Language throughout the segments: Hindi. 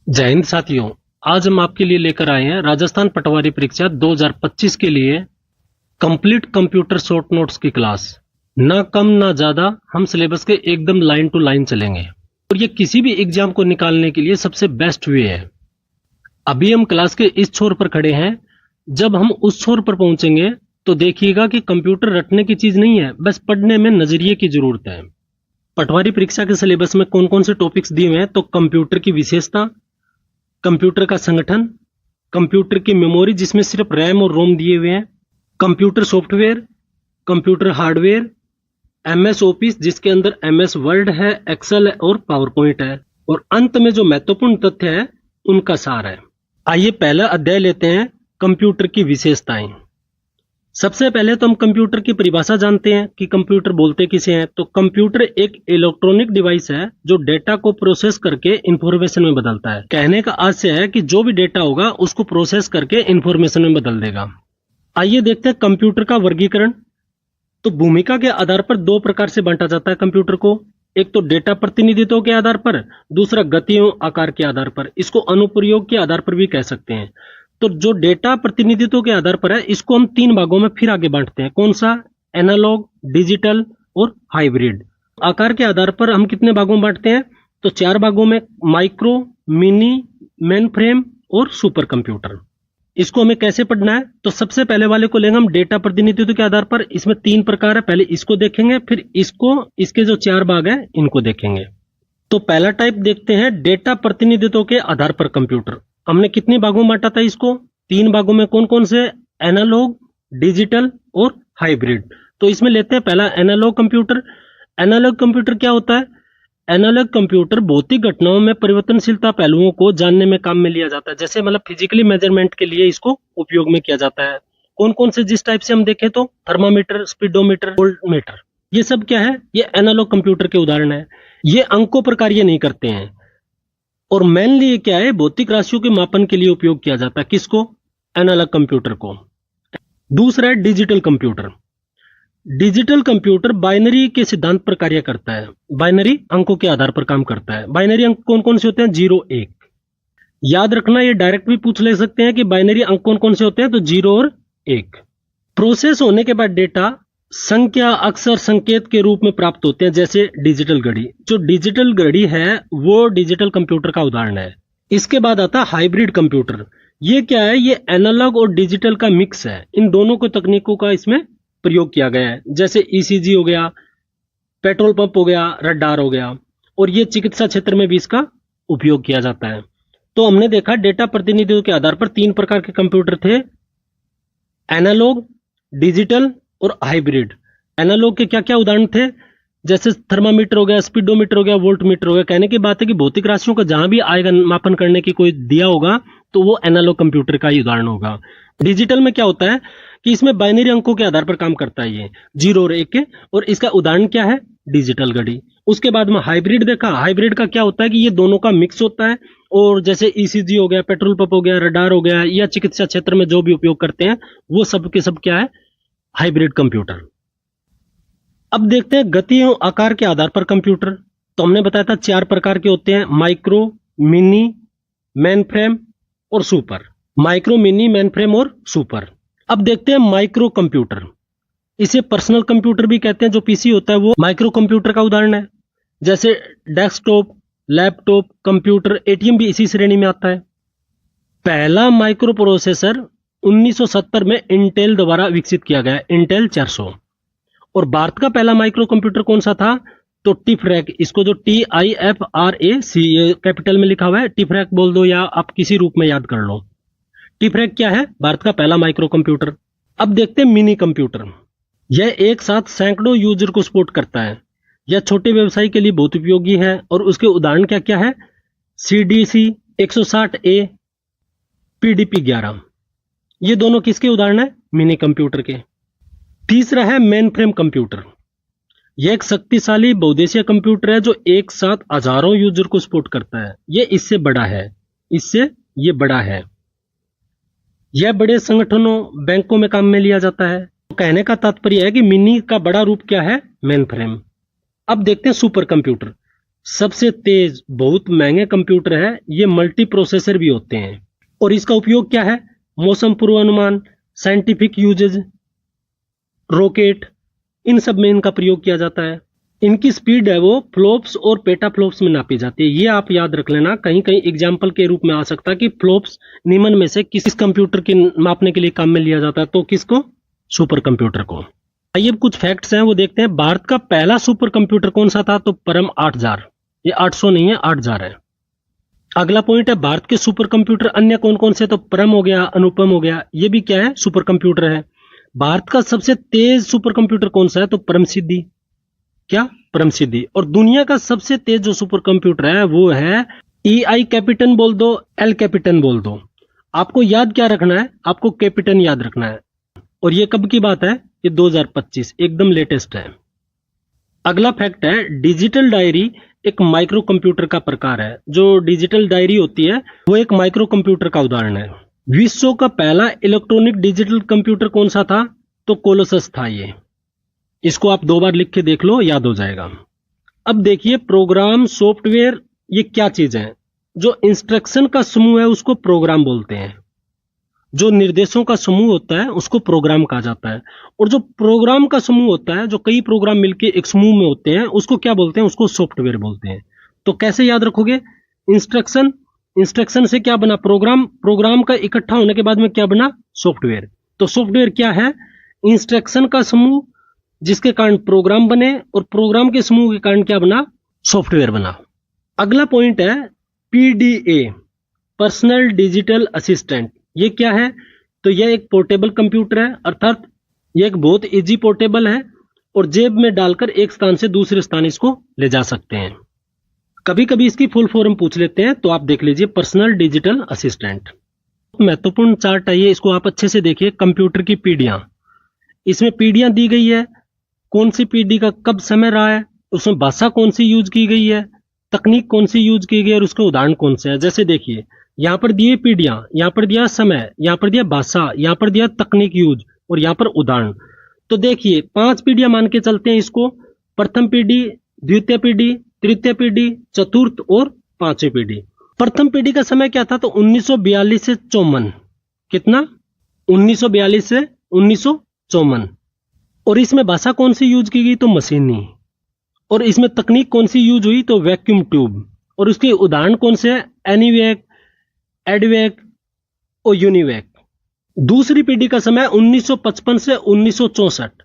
जय हिंद साथियों। आज हम आपके लिए लेकर आए हैं राजस्थान पटवारी परीक्षा 2025 के लिए कंप्लीट कंप्यूटर शॉर्ट नोट्स की क्लास। ना कम ना ज्यादा, हम सिलेबस के एकदम लाइन टू लाइन चलेंगे और ये किसी भी एग्जाम को निकालने के लिए सबसे बेस्ट वे है। अभी हम क्लास के इस छोर पर खड़े हैं, जब हम उस छोर पर पहुंचेंगे तो देखिएगा कि कंप्यूटर रटने की चीज नहीं है, बस पढ़ने में नजरिए की जरूरत है। पटवारी परीक्षा के सिलेबस में कौन कौन से टॉपिक्स दिए हुए हैं, तो कंप्यूटर की विशेषता, कंप्यूटर का संगठन, कंप्यूटर की मेमोरी जिसमें सिर्फ रैम और रोम दिए हुए हैं, computer software, computer hardware, MS office जिसके अंदर एमएस वर्ड है, एक्सेल है और पावर पॉइंट है, और अंत में जो महत्वपूर्ण तथ्य है उनका सार है। आइए पहला अध्याय लेते हैं, कंप्यूटर की विशेषताएं। सबसे पहले तो हम कंप्यूटर की परिभाषा जानते हैं कि कंप्यूटर बोलते किसे हैं। तो कंप्यूटर एक इलेक्ट्रॉनिक डिवाइस है जो डेटा को प्रोसेस करके इंफॉर्मेशन में बदलता है। कहने का आशय है कि जो भी डेटा होगा उसको प्रोसेस करके इंफॉर्मेशन में बदल देगा। आइए देखते हैं कंप्यूटर का वर्गीकरण। तो भूमिका के आधार पर दो प्रकार से बांटा जाता है कंप्यूटर को। एक तो डेटा प्रतिनिधित्व के आधार पर, दूसरा गति एवं आकार के आधार पर। इसको अनुप्रयोग के आधार पर भी कह सकते हैं। तो जो डेटा प्रतिनिधित्व के आधार पर है, इसको हम तीन भागों में फिर आगे बांटते हैं। कौन सा? एनालॉग, डिजिटल और हाइब्रिड। आकार के आधार पर हम कितने भागों में बांटते हैं? तो चार भागों में, माइक्रो, मिनी, मेन फ्रेम और सुपर कंप्यूटर। इसको हमें कैसे पढ़ना है? तो सबसे पहले वाले को लेंगे हम डेटा प्रतिनिधित्व के आधार पर। इसमें तीन प्रकार है, पहले इसको देखेंगे, फिर इसको, इसके जो चार भाग है इनको देखेंगे। तो पहला टाइप देखते हैं, डेटा प्रतिनिधित्व के आधार पर कंप्यूटर। हमने कितने भागों में बांटा था इसको? तीन भागों में। कौन कौन से? एनालॉग, डिजिटल और हाइब्रिड। तो इसमें लेते हैं पहला एनालॉग कंप्यूटर। एनालॉग कंप्यूटर क्या होता है? एनालॉग कंप्यूटर भौतिक घटनाओं में परिवर्तनशीलता पहलुओं को जानने में काम में लिया जाता है। जैसे मतलब फिजिकली मेजरमेंट के लिए इसको उपयोग में किया जाता है। कौन कौन से? जिस टाइप से हम देखें तो थर्मामीटर, स्पीडोमीटर, वोल्टमीटर, ये सब क्या है? ये एनालॉग कंप्यूटर के उदाहरण है। ये अंकों पर कार्य नहीं करते हैं। और मेनली ये क्या है? भौतिक राशियों के मापन के लिए उपयोग किया जाता है। किसको? एनालॉग कंप्यूटर को। दूसरा है digital computer. Digital computer binary के सिद्धांत पर कार्य करता है। बाइनरी अंकों के आधार पर काम करता है। बाइनरी अंक कौन कौन से होते हैं? 0 1। याद रखना, ये डायरेक्ट भी पूछ ले सकते हैं कि बाइनरी अंक कौन कौन से होते हैं। तो 0 और 1। प्रोसेस होने के बाद डेटा संख्या, अक्षर, संकेत के रूप में प्राप्त होते हैं, जैसे डिजिटल घड़ी। जो डिजिटल घड़ी है वो डिजिटल कंप्यूटर का उदाहरण है। इसके बाद आता है हाइब्रिड कंप्यूटर। ये क्या है? ये एनालॉग और डिजिटल का मिक्स है। इन दोनों को तकनीकों का इसमें प्रयोग किया गया है, जैसे ईसीजी हो गया, पेट्रोल पंप हो गया, रडार हो गया, और ये चिकित्सा क्षेत्र में भी इसका उपयोग किया जाता है। तो हमने देखा डेटा प्रतिनिधित्व के आधार पर तीन प्रकार के कंप्यूटर थे, एनालॉग, डिजिटल और हाइब्रिड। एनालॉग के क्या क्या उदाहरण थे? जैसे थर्मामीटर हो गया, स्पीडोमीटर हो गया, वोल्टमीटर हो गया। कहने की बात है कि भौतिक राशियों का जहां भी आएगा मापन करने की कोई दिया होगा तो वो एनालॉग कंप्यूटर का ही उदाहरण होगा। डिजिटल में क्या होता है कि इसमें बाइनरी अंकों के आधार पर काम करता है, ये 0 और 1 के, और इसका उदाहरण क्या है? डिजिटल घड़ी। उसके बाद में हाइब्रिड देखा। हाइब्रिड का क्या होता है कि ये दोनों का मिक्स होता है, और जैसे ईसीजी हो गया, पेट्रोल पंप हो गया, रडार हो गया, या चिकित्सा क्षेत्र में जो भी उपयोग करते हैं वो सब के सब क्या है? Hybrid computer. अब देखते हैं गति एवं आकार के आधार पर कंप्यूटर। तो हमने बताया था चार प्रकार के होते हैं, माइक्रो, मिनी, मेन फ्रेम और super. Micro, mini, main frame और सुपर। अब देखते हैं माइक्रो कंप्यूटर। इसे पर्सनल कंप्यूटर भी कहते हैं। जो पीसी होता है वो माइक्रो कंप्यूटर का उदाहरण है। जैसे डेस्कटॉप, लैपटॉप, कंप्यूटर, एटीएम भी इसी श्रेणी में आता है। पहला माइक्रो प्रोसेसर 1970 में इंटेल द्वारा विकसित किया गया, इंटेल 400। और भारत का पहला माइक्रो कंप्यूटर कौन सा था? तो टिफरैक। इसको जो TIFRAC कैपिटल में लिखा हुआ है, टिफरैक बोल दो या आप किसी रूप में याद कर लो। टिफरैक क्या है? भारत का पहला माइक्रो कंप्यूटर। अब देखते हैं मिनी कंप्यूटर। यह एक साथ सैकड़ों यूजर को सपोर्ट करता है। यह छोटे व्यवसाय के लिए बहुत उपयोगी है, और उसके उदाहरण क्या क्या है? CDC 160A, PDP 11। ये दोनों किसके उदाहरण है? मिनी कंप्यूटर के। तीसरा है मेन फ्रेम कंप्यूटर। यह एक शक्तिशाली बहुउद्देशीय कंप्यूटर है जो एक साथ हजारों यूजर को सपोर्ट करता है। यह इससे बड़ा है, इससे ये बड़ा है। यह बड़े संगठनों, बैंकों में काम में लिया जाता है। तो कहने का तात्पर्य है कि मिनी का बड़ा रूप क्या है? Main frame. अब देखते हैं सुपर कंप्यूटर। सबसे तेज बहुत महंगे कंप्यूटर है, ये मल्टी प्रोसेसर भी होते हैं। और इसका उपयोग क्या है? मौसम पूर्वानुमान, साइंटिफिक यूजेज, रॉकेट, इन सब में इनका प्रयोग किया जाता है। इनकी स्पीड है वो फ्लॉप्स और पेटाफ्लॉप्स में नापी जाती है। ये आप याद रख लेना, कहीं कहीं एग्जाम्पल के रूप में आ सकता है कि फ्लॉप्स निम्न में से किस कंप्यूटर की मापने के लिए काम में लिया जाता है, तो किसको? सुपर कंप्यूटर को। आइए अब कुछ फैक्ट्स हैं वो देखते हैं। भारत का पहला सुपर कंप्यूटर कौन सा था? तो परम 8000। ये 800 नहीं है, 8000 है। अगला पॉइंट है भारत के सुपर कंप्यूटर अन्य कौन कौन से? तो परम हो गया, अनुपम हो गया, ये भी क्या है? सुपर कंप्यूटर है। भारत का सबसे तेज सुपर कंप्यूटर कौन सा है? तो परम सिद्धि। क्या? परम सिद्धि। और दुनिया का सबसे तेज जो सुपर कंप्यूटर है वो है EI कैपिटन बोल दो, L कैपिटन बोल दो। आपको याद क्या रखना है? आपको कैपिटन याद रखना है। और ये कब की बात है? ये 2025, एकदम लेटेस्ट है। अगला फैक्ट है डिजिटल डायरी एक माइक्रो कंप्यूटर का प्रकार है। जो डिजिटल डायरी होती है वो एक माइक्रो कंप्यूटर का उदाहरण है। विश्व का पहला इलेक्ट्रॉनिक डिजिटल कंप्यूटर कौन सा था? तो कोलोसस था ये। इसको आप 2 बार लिख के देख लो, याद हो जाएगा। अब देखिए प्रोग्राम, सॉफ्टवेयर, ये क्या चीज है? जो इंस्ट्रक्शन का समूह है उसको प्रोग्राम बोलते हैं। जो निर्देशों का समूह होता है उसको प्रोग्राम कहा जाता है। और जो प्रोग्राम का समूह होता है, जो कई प्रोग्राम मिलके एक समूह में होते हैं, उसको क्या बोलते हैं? उसको सॉफ्टवेयर बोलते हैं। तो कैसे याद रखोगे? इंस्ट्रक्शन, इंस्ट्रक्शन से क्या बना? प्रोग्राम, प्रोग्राम का इकट्ठा होने के बाद में क्या बना? सॉफ्टवेयर। तो सॉफ्टवेयर क्या है? इंस्ट्रक्शन का समूह जिसके कारण प्रोग्राम बने, और प्रोग्राम के समूह के कारण क्या बना? सॉफ्टवेयर बना। अगला पॉइंट है PDA, पर्सनल डिजिटल असिस्टेंट। ये क्या है? तो यह एक पोर्टेबल कंप्यूटर है, अर्थात यह एक बहुत इजी पोर्टेबल है और जेब में डालकर एक स्थान से दूसरे स्थान इसको ले जा सकते हैं। कभी कभी इसकी फुल फॉर्म पूछ लेते हैं, तो आप देख लीजिए पर्सनल डिजिटल असिस्टेंट। महत्वपूर्ण चार्ट है ये, इसको आप अच्छे से देखिए। कंप्यूटर की पीढ़ियां, इसमें पीढ़ियां दी गई है, कौन सी पीढ़ी का कब समय रहा है, उसमें भाषा कौन सी यूज की गई है, तकनीक कौन सी यूज की गई है और उसके उदाहरण कौन से है। जैसे देखिए यहाँ पर दिए पीढ़ियां, यहाँ पर दिया समय, यहाँ पर दिया भाषा, यहाँ पर दिया तकनीक यूज और यहाँ पर उदाहरण। तो देखिए 5 पीढ़ियां मान के चलते हैं इसको। प्रथम पीढ़ी, द्वितीय पीढ़ी, तृतीय पीढ़ी, चतुर्थ और 5वीं पीढ़ी। प्रथम पीढ़ी का समय क्या था? तो 1942 से 54। कितना? 1942 से 1954। और इसमें भाषा कौन सी यूज की गई? तो मशीनी। और इसमें तकनीक कौन सी यूज हुई? तो वैक्यूम ट्यूब। और उसके उदाहरण कौन से हैं? एनीवैक, एडवैक और यूनिवैक। दूसरी पीढ़ी का समय 1955 से 1964।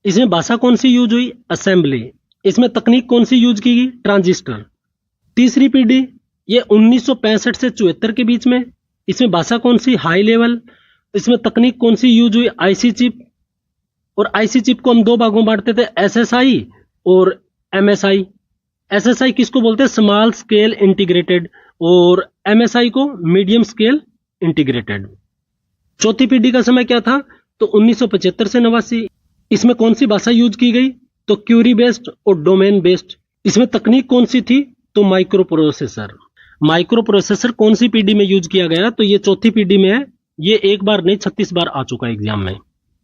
इसमें भाषा कौन सी यूज हुई? असेंबली। इसमें तकनीक कौन सी यूज की गई? ट्रांजिस्टर। तीसरी पीढ़ी ये 1965 से 74 के बीच में। इसमें भाषा कौन सी? High level. इसमें तकनीक कौन सी यूज हुई? IC chip. और आईसी चिप को हम 2 भागों में बांटते थे, एसएसआई और एमएसआई। एसएसआई किसको बोलते हैं? Small scale integrated. और एमएसआई को मीडियम स्केल इंटीग्रेटेड। चौथी पीढ़ी का समय क्या था? तो 1975 से 89। इसमें कौन सी भाषा यूज की गई? तो क्यूरी बेस्ड और डोमेन बेस्ड। इसमें तकनीक कौन सी थी? तो माइक्रो प्रोसेसर। माइक्रो प्रोसेसर कौन सी पीढ़ी में यूज किया गया? तो ये चौथी पीढ़ी में है। ये एक बार नहीं 36 बार आ चुका है एग्जाम में।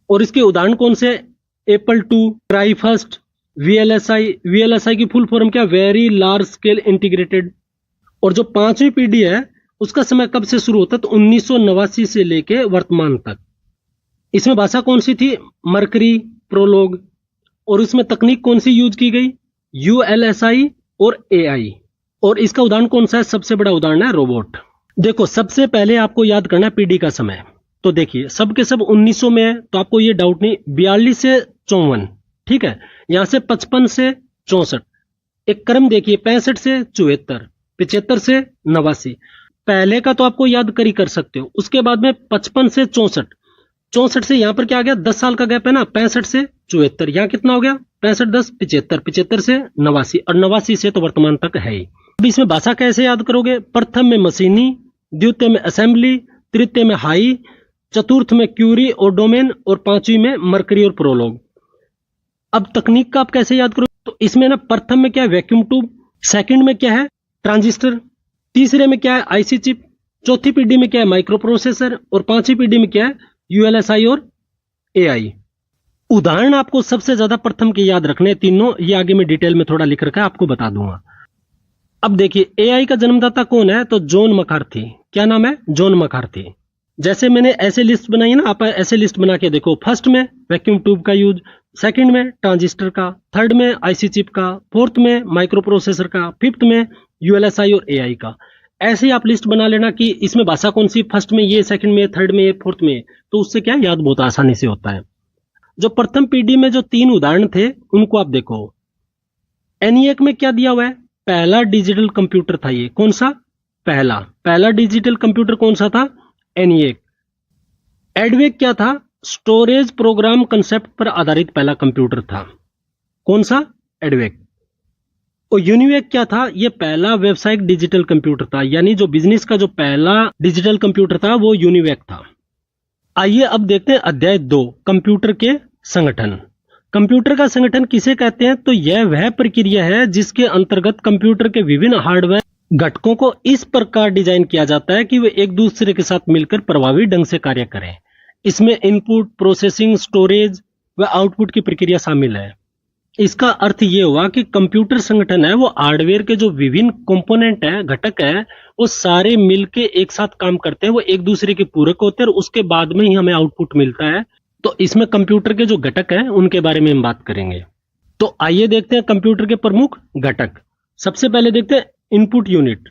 और इसके उदाहरण कौन से? Apple 2, ट्राईफर्स्ट, VLSI। VLSI की फुल फॉर्म क्या? Very large scale integrated. और जो 5वीं पीढ़ी है उसका समय कब से शुरू होता है? तो 1989 से लेके वर्तमान तक। इसमें भाषा कौन सी थी? Mercury, prologue. और इसमें तकनीक कौन सी यूज की गई? ULSI और AI। और इसका उदाहरण कौन सा है? सबसे बड़ा उदाहरण है रोबोट। देखो सबसे पहले आपको याद करना है पीढ़ी का समय। तो देखिए सब के सब 1900 में है, तो आपको ये डाउट नहीं। 42 से 54, ठीक है। यहां से 55 से 64। एक क्रम देखिए, 65 से 74, 75 से 89। पहले का तो आपको याद कर ही कर सकते हो। उसके बाद में 55 से 64। 64 से यहां पर क्या आ गया? 10 साल का गैप है ना। 65 से 74, यहां कितना हो गया? 65 10 75, 75 से 89 और 89 से तो वर्तमान तक है ही। अब इसमें भाषा कैसे याद करोगे? प्रथम में मशीनी, द्वितीय में असेंबली, तृतीय में हाई, चतुर्थ में क्यूरी और डोमेन और 5वीं में मर्करी और प्रोलोग। अब तकनीक का आप कैसे याद करोगे? तो इसमें ना प्रथम में क्या है? Vacuum tube. सेकंड में क्या है? ट्रांजिस्टर। तीसरे में क्या है? IC chip. चौथी पीढ़ी में क्या है? Micro processor. और 5वीं पीढ़ी में क्या है? ULSI और AI। उदाहरण आपको सबसे ज्यादा प्रथम के याद रखने तीनों, ये आगे में डिटेल में थोड़ा लिख रखा है, आपको बता दूंगा। अब देखिए एआई का जन्मदाता कौन है, तो जॉन मकार्थी। क्या नाम है? जॉन मकार्थी। जैसे मैंने ऐसे लिस्ट बनाई है ना, आप ऐसे लिस्ट बना के देखो। फर्स्ट में वैक्यूम ट्यूब का यूज, सेकंड में ट्रांजिस्टर का, थर्ड में आईसी चिप का, फोर्थ में माइक्रो प्रोसेसर का, फिफ्थ में यूएलएसआई और एआई का। ऐसे ही आप लिस्ट बना लेना कि इसमें भाषा कौन सी, फर्स्ट में ये, सेकंड में, थर्ड में, फोर्थ में। तो उससे क्या याद बहुत आसानी से होता है। जो प्रथम पीढ़ी में जो 3 उदाहरण थे उनको आप देखो। एनिएक में क्या दिया हुआ है? पहला डिजिटल कंप्यूटर था ये। कौन सा? पहला डिजिटल कंप्यूटर कौन सा था? एनिएक। एडवेक क्या था? स्टोरेज प्रोग्राम कंसेप्ट पर आधारित पहला कंप्यूटर था। कौन सा? एडवेक। और यूनिवेक क्या था? ये पहला व्यावसायिक डिजिटल कंप्यूटर था, यानी जो बिजनेस का जो पहला डिजिटल कंप्यूटर था वो यूनिवेक था। आइए अब देखते हैं अध्याय 2, कंप्यूटर के संगठन। कंप्यूटर का संगठन किसे कहते हैं? तो यह वह प्रक्रिया है जिसके अंतर्गत कंप्यूटर के विभिन्न हार्डवेयर घटकों को इस प्रकार डिजाइन किया जाता है कि वे एक दूसरे के साथ मिलकर प्रभावी ढंग से कार्य करें। इसमें इनपुट, प्रोसेसिंग, स्टोरेज व आउटपुट की प्रक्रिया शामिल है। इसका अर्थ ये हुआ कि कंप्यूटर संगठन है वो हार्डवेयर के जो विभिन्न कंपोनेंट है, घटक है, वो सारे मिलके एक साथ काम करते हैं। वो एक दूसरे के पूरक होते हैं और उसके बाद में ही हमें आउटपुट मिलता है। तो इसमें कंप्यूटर के जो घटक हैं उनके बारे में हम बात करेंगे। तो आइए देखते हैं कंप्यूटर के प्रमुख घटक। सबसे पहले देखते हैं इनपुट यूनिट।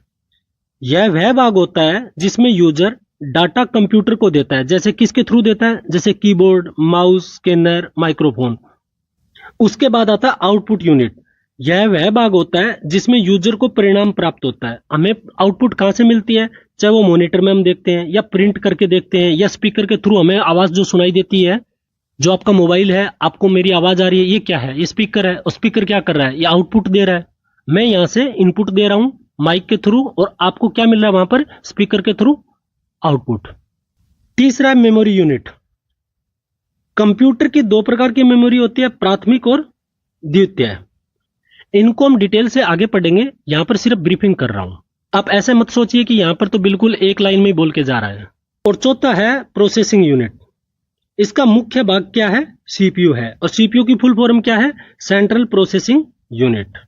यह वह भाग होता है जिसमें यूजर डाटा कंप्यूटर को देता है। जैसे किसके थ्रू देता है? जैसे कीबोर्ड, माउस, स्कैनर, माइक्रोफोन। उसके बाद आता है आउटपुट यूनिट। यह वह भाग होता है जिसमें यूजर को परिणाम प्राप्त होता है। हमें आउटपुट कहां से मिलती है? चाहे वो मॉनिटर में हम देखते हैं या प्रिंट करके देखते हैं या स्पीकर के थ्रू हमें आवाज जो सुनाई देती है। जो आपका मोबाइल है, आपको मेरी आवाज आ रही है, ये क्या है? ये स्पीकर है। और स्पीकर क्या कर रहा है? ये आउटपुट दे रहा है। मैं यहां से इनपुट दे रहा हूं माइक के थ्रू और आपको क्या मिल रहा है वहां पर? स्पीकर के थ्रू आउटपुट। तीसरा है मेमोरी यूनिट। कंप्यूटर की 2 प्रकार की मेमोरी होती है, प्राथमिक और द्वितीय। इनको हम डिटेल से आगे पढ़ेंगे, यहां पर सिर्फ ब्रीफिंग कर रहा हूं। आप ऐसे मत सोचिए कि यहां पर तो बिल्कुल एक लाइन में बोल के जा रहा है। और चौथा है प्रोसेसिंग यूनिट। इसका मुख्य भाग क्या है? सीपीयू है। और सीपीयू की फुल फॉर्म क्या है? Central processing unit.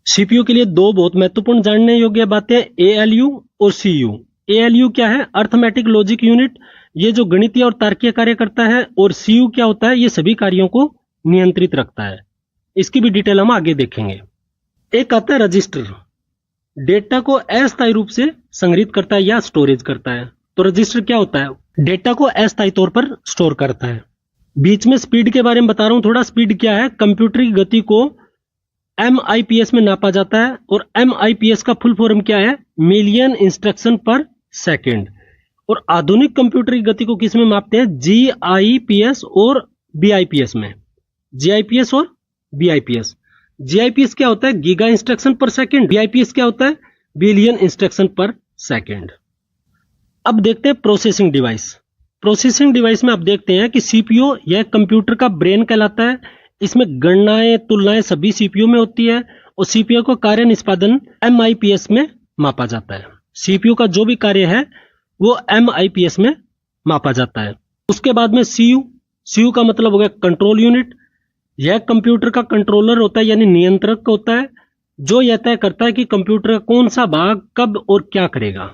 सीपीयू के लिए 2 बहुत महत्वपूर्ण जानने योग्य बातें, एएलयू और सीयू। एएलयू क्या है? अर्थमेटिक लॉजिक यूनिट, ये जो गणितीय और तार्किक कार्य करता है। और सीयू क्या होता है? ये सभी कार्यों को नियंत्रित रखता है। इसकी भी डिटेल हम आगे देखेंगे। एक आता है रजिस्टर, डेटा को अस्थायी रूप से संग्रहित करता है या स्टोरेज करता है। तो रजिस्टर क्या होता है? डेटा को अस्थायी तौर पर स्टोर करता है। बीच में स्पीड के बारे में बता रहा हूं थोड़ा। स्पीड क्या है? कंप्यूटर की गति को MIPS में नापा जाता है। और MIPS का फुल फॉर्म क्या है? मिलियन इंस्ट्रक्शन पर सेकेंड। और आधुनिक कंप्यूटर की गति को किस में मापते हैं? GIPS और BIPS में। GIPS और BIPS। GIPS क्या होता है? गीगा इंस्ट्रक्शन पर सेकेंड। BIPS क्या होता है? बिलियन इंस्ट्रक्शन पर सेकेंड। अब देखते हैं प्रोसेसिंग डिवाइस। प्रोसेसिंग डिवाइस में आप देखते हैं कि सीपीयू यह कंप्यूटर का ब्रेन कहलाता है। इसमें गणनाएं, तुलनाएं सभी सीपीयू में होती है। और सीपीयू का कार्य निष्पादन MIPS में मापा जाता है। सीपीयू का जो भी कार्य है वो MIPS में मापा जाता है। उसके बाद में सीयू का मतलब हो गया कंट्रोल यूनिट। यह कंप्यूटर का कंट्रोलर होता है, यानी नियंत्रक होता है, जो यह तय करता है कि कंप्यूटर का कौन सा भाग कब और क्या करेगा।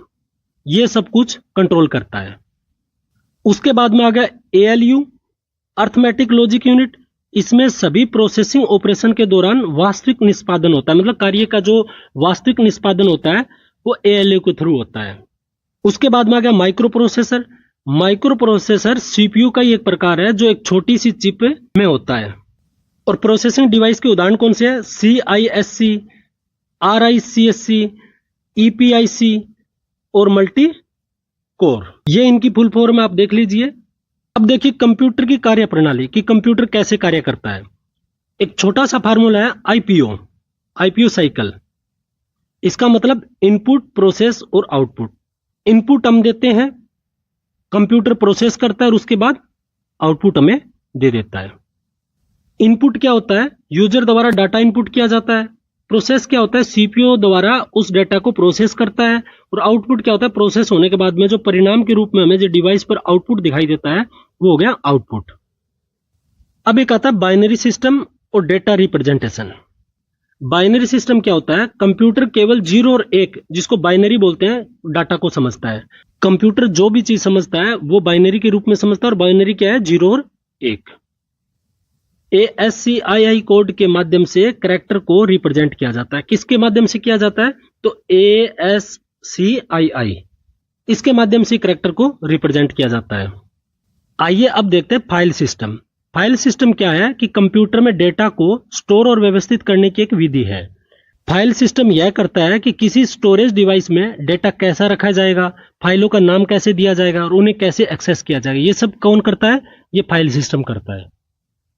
यह सब कुछ कंट्रोल करता है। उसके बाद में आ गया ALU, अर्थमेटिक लॉजिक यूनिट। इसमें सभी प्रोसेसिंग ऑपरेशन के दौरान वास्तविक निष्पादन होता है, मतलब कार्य का जो वास्तविक निष्पादन होता है वो ALU के थ्रू होता है। उसके बाद में आ गया micro processor. Micro processor CPU का ही एक प्रकार है जो एक छोटी सी चिप में होता है। और प्रोसेसिंग डिवाइस के उदाहरण कौन से हैं? CISC, RISC, EPIC और मल्टी कोर। ये इनकी फुल फॉर्म आप देख लीजिए। अब देखिए कंप्यूटर की कार्य प्रणाली कि कंप्यूटर कैसे कार्य करता है। एक छोटा सा फार्मूला है IPO साइकिल। इसका मतलब इनपुट, प्रोसेस और आउटपुट। इनपुट हम देते हैं, कंप्यूटर प्रोसेस करता है और उसके बाद आउटपुट हमें दे देता है। इनपुट क्या होता है? यूजर द्वारा डाटा इनपुट किया जाता है। प्रोसेस क्या होता है? सीपीयू द्वारा उस डाटा को प्रोसेस करता है। और आउटपुट क्या होता है? प्रोसेस होने के बाद में जो परिणाम के रूप में हमें जो डिवाइस पर आउटपुट दिखाई देता है वो हो गया आउटपुट। अब एक आता है बाइनरी सिस्टम और डेटा रिप्रेजेंटेशन। बाइनरी सिस्टम क्या होता है? कंप्यूटर केवल 0 और 1, जिसको बाइनरी बोलते हैं, डाटा को समझता है। कंप्यूटर जो भी चीज समझता है वो बाइनरी के रूप में समझता है, और बाइनरी क्या है? 0 और 1। ASCII कोड के माध्यम से कैरेक्टर को रिप्रेजेंट किया जाता है। किसके माध्यम से किया जाता है? तो ASCII, इसके माध्यम से कैरेक्टर को रिप्रेजेंट किया जाता है। आइए अब देखते हैं फाइल सिस्टम। फाइल सिस्टम क्या है कि कंप्यूटर में डेटा को स्टोर और व्यवस्थित करने की एक विधि है। फाइल सिस्टम यह करता है कि किसी स्टोरेज डिवाइस में डेटा कैसा रखा जाएगा, फाइलों का नाम कैसे दिया जाएगा और उन्हें कैसे एक्सेस किया जाएगा, ये सब कौन करता है? ये फाइल सिस्टम करता है।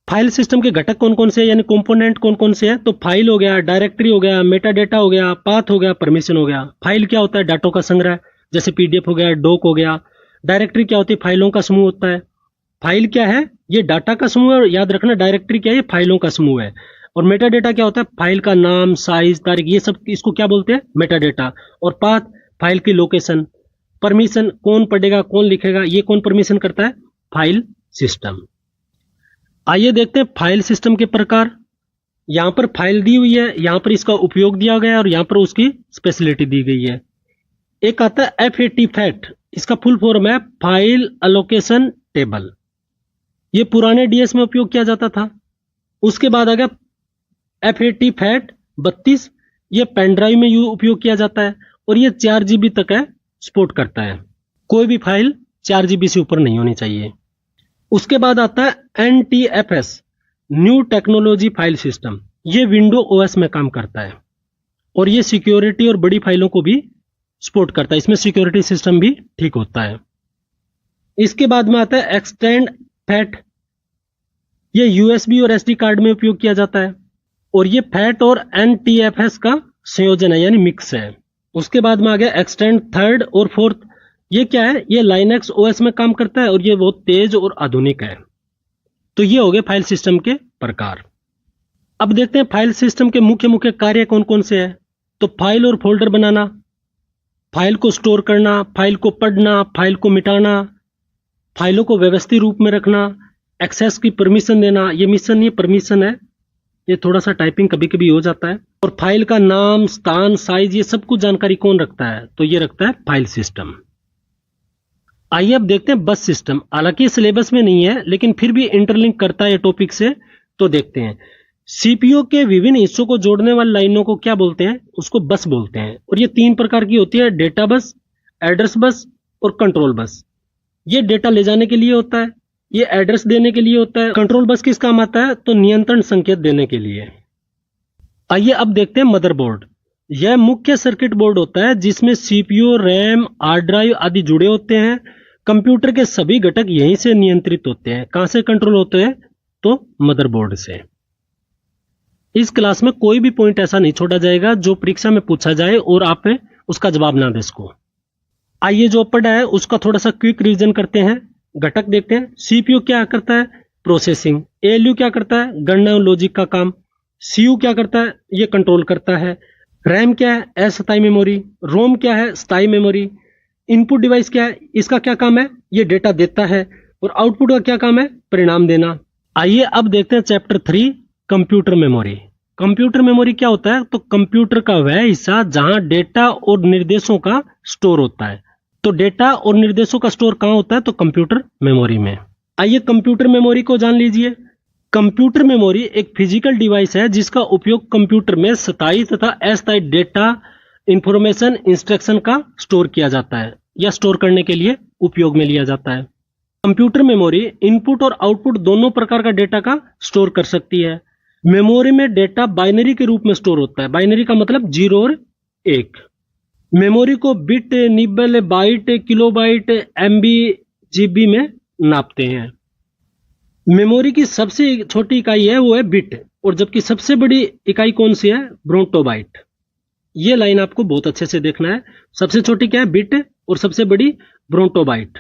फाइल सिस्टम के घटक कौन कौन से हैं, यानी कंपोनेंट कौन कौन से हैं? तो फाइल हो गया, डायरेक्टरी हो गया, मेटा डेटा हो गया, पाथ हो गया, परमिशन हो गया। फाइल क्या होता है? डाटों का संग्रह, जैसे PDF हो गया, डॉक हो गया। डायरेक्टरी क्या होती है? फाइलों का समूह होता है। फाइल क्या है? ये डाटा का समूह है, और याद रखना डायरेक्टरी क्या है? ये फाइलों का समूह है। और मेटा डेटा क्या होता है? फाइल का नाम, साइज, तारीख, ये सब इसको क्या बोलते हैं? Meta data. और पाथ, फाइल की लोकेशन। परमिशन, कौन पढ़ेगा कौन लिखेगा, ये कौन परमिशन करता है? File system. आइए देखते हैं फाइल सिस्टम के प्रकार। यहां पर फाइल दी हुई है, यहां पर इसका उपयोग दिया गया है, और यहां पर उसकी स्पेशलिटी दी गई है। एक आता है FAT फैट, इसका फुल फॉर्म है फाइल एलोकेशन टेबल। ये पुराने DS में उपयोग किया जाता था। उसके बाद आ गया FAT फैट 32, ये पेन ड्राइव में उपयोग किया जाता है, और ये 4 GB तक है सपोर्ट करता है। कोई भी फाइल 4 GB से ऊपर नहीं होनी चाहिए। उसके बाद आता है NTFS, new technology file system. ये विंडो OS में काम करता है, और ये सिक्योरिटी और बड़ी फाइलों को भी सपोर्ट करता है। इसमें सिक्योरिटी सिस्टम भी ठीक होता है। इसके बाद में आता है एक्सटेंड फैट, ये USB और SD कार्ड में उपयोग किया जाता है, और ये फैट और NTFS का संयोजन है, यानी मिक्स है। उसके बाद में आ गया एक्सटेंड थर्ड और फोर्थ। ये क्या है? ये लाइनक्स OS में काम करता है, और ये बहुत तेज और आधुनिक है। तो ये हो गए फाइल सिस्टम के प्रकार। अब देखते हैं फाइल सिस्टम के मुख्य मुख्य कार्य कौन कौन से हैं। तो फाइल और फोल्डर बनाना, फाइल को स्टोर करना, फाइल को पढ़ना, फाइल को मिटाना, फाइलों को व्यवस्थित रूप में रखना, एक्सेस की परमिशन देना। ये मिशन, ये परमिशन है, ये थोड़ा सा टाइपिंग कभी कभी हो जाता है। और फाइल का नाम, स्थान, साइज, ये सब कुछ जानकारी कौन रखता है? तो ये रखता है फाइल सिस्टम। आइए अब देखते हैं बस सिस्टम। हालांकि सिलेबस में नहीं है, लेकिन फिर भी इंटरलिंक करता है टॉपिक से, तो देखते हैं। CPU के विभिन्न हिस्सों को जोड़ने वाली लाइनों को क्या बोलते हैं? उसको बस बोलते हैं। और ये 3 प्रकार की होती है, डेटा बस, एड्रेस बस और कंट्रोल बस। ये डेटा ले जाने के लिए होता है, ये एड्रेस देने के लिए होता है। कंट्रोल बस किस काम आता है? तो नियंत्रण संकेत देने के लिए। आइए अब देखते हैं मदरबोर्ड। यह मुख्य सर्किट बोर्ड होता है जिसमें CPU, RAM, हार्ड ड्राइव आदि जुड़े होते हैं। कंप्यूटर के सभी घटक यहीं से नियंत्रित होते हैं। कहां से कंट्रोल होते हैं? तो मदरबोर्ड से। इस क्लास में कोई भी पॉइंट ऐसा नहीं छोड़ा जाएगा जो परीक्षा में पूछा जाए और आप उसका जवाब ना दे सको। आइए जो पढ़ा है उसका थोड़ा सा क्विक रिवीजन करते हैं। घटक देखते हैं। CPU क्या करता है? प्रोसेसिंग। ALU क्या करता है? गणना और लॉजिक का काम। CU क्या करता है? ये कंट्रोल करता है। RAM क्या है? अस्थायी मेमोरी। ROM क्या है? स्थायी मेमोरी। इनपुट डिवाइस क्या है? इसका क्या काम है? ये डेटा देता है। और आउटपुट का क्या काम है? परिणाम देना। आइए अब देखते हैं chapter 3, computer memory. Computer memory क्या होता है? तो कंप्यूटर का वह हिस्सा जहां डेटा और निर्देशों का स्टोर होता है। तो डेटा और निर्देशों का स्टोर कहां होता है? तो कंप्यूटर मेमोरी में। आइए कंप्यूटर मेमोरी को जान लीजिए। कंप्यूटर मेमोरी एक फिजिकल डिवाइस है जिसका उपयोग कंप्यूटर में स्थायी तथा अस्थायी डेटा, इंफॉर्मेशन, इंस्ट्रक्शन का स्टोर किया जाता है या स्टोर करने के लिए उपयोग में लिया जाता है। कंप्यूटर मेमोरी इनपुट और आउटपुट दोनों प्रकार का डेटा का स्टोर कर सकती है। मेमोरी में डेटा बाइनरी के रूप में स्टोर होता है। बाइनरी का मतलब 0 और 1। मेमोरी को bit, nibble, byte, kilobyte, MB, GB में नापते हैं। मेमोरी की सबसे छोटी इकाई है वो है बिट, और जबकि सबसे बड़ी इकाई कौन सी है? ब्रोंटोबाइट। ये लाइन आपको बहुत अच्छे से देखना है। सबसे छोटी क्या है? बिट, और सबसे बड़ी ब्रोंटोबाइट।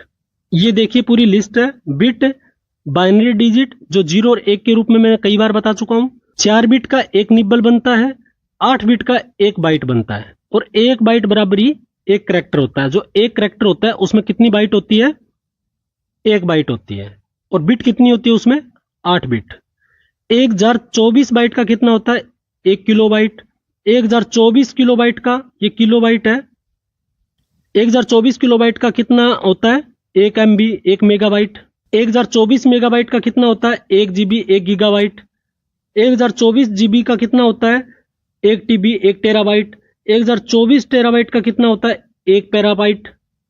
ये देखिए पूरी लिस्ट है। बिट, बाइनरी डिजिट जो 0 और 1 के रूप में मैं कई बार बता चुका हूं। 4 बिट का 1 निब्बल बनता है। 8 बिट का 1 बाइट बनता है, और 1 बाइट बराबर ही 1 कैरेक्टर होता है। जो 1 कैरेक्टर होता है उसमें कितनी बाइट होती है? 1 बाइट होती है। और बिट कितनी होती है उसमें? 8 बिट। 1024 बाइट का कितना होता है? किलोबाइट। 1024 किलोबाइट का, ये किलोबाइट है, 1024 किलोबाइट का कितना होता है? 1 MB, 1 मेगाबाइट। 1024 मेगाबाइट का कितना होता है? 1 GB, 1 गीगाबाइट। 1024 GB का कितना होता है? 1 TB, 1 टेराबाइट। 1024 टेराबाइट का कितना होता है? 1 पेराबाइट,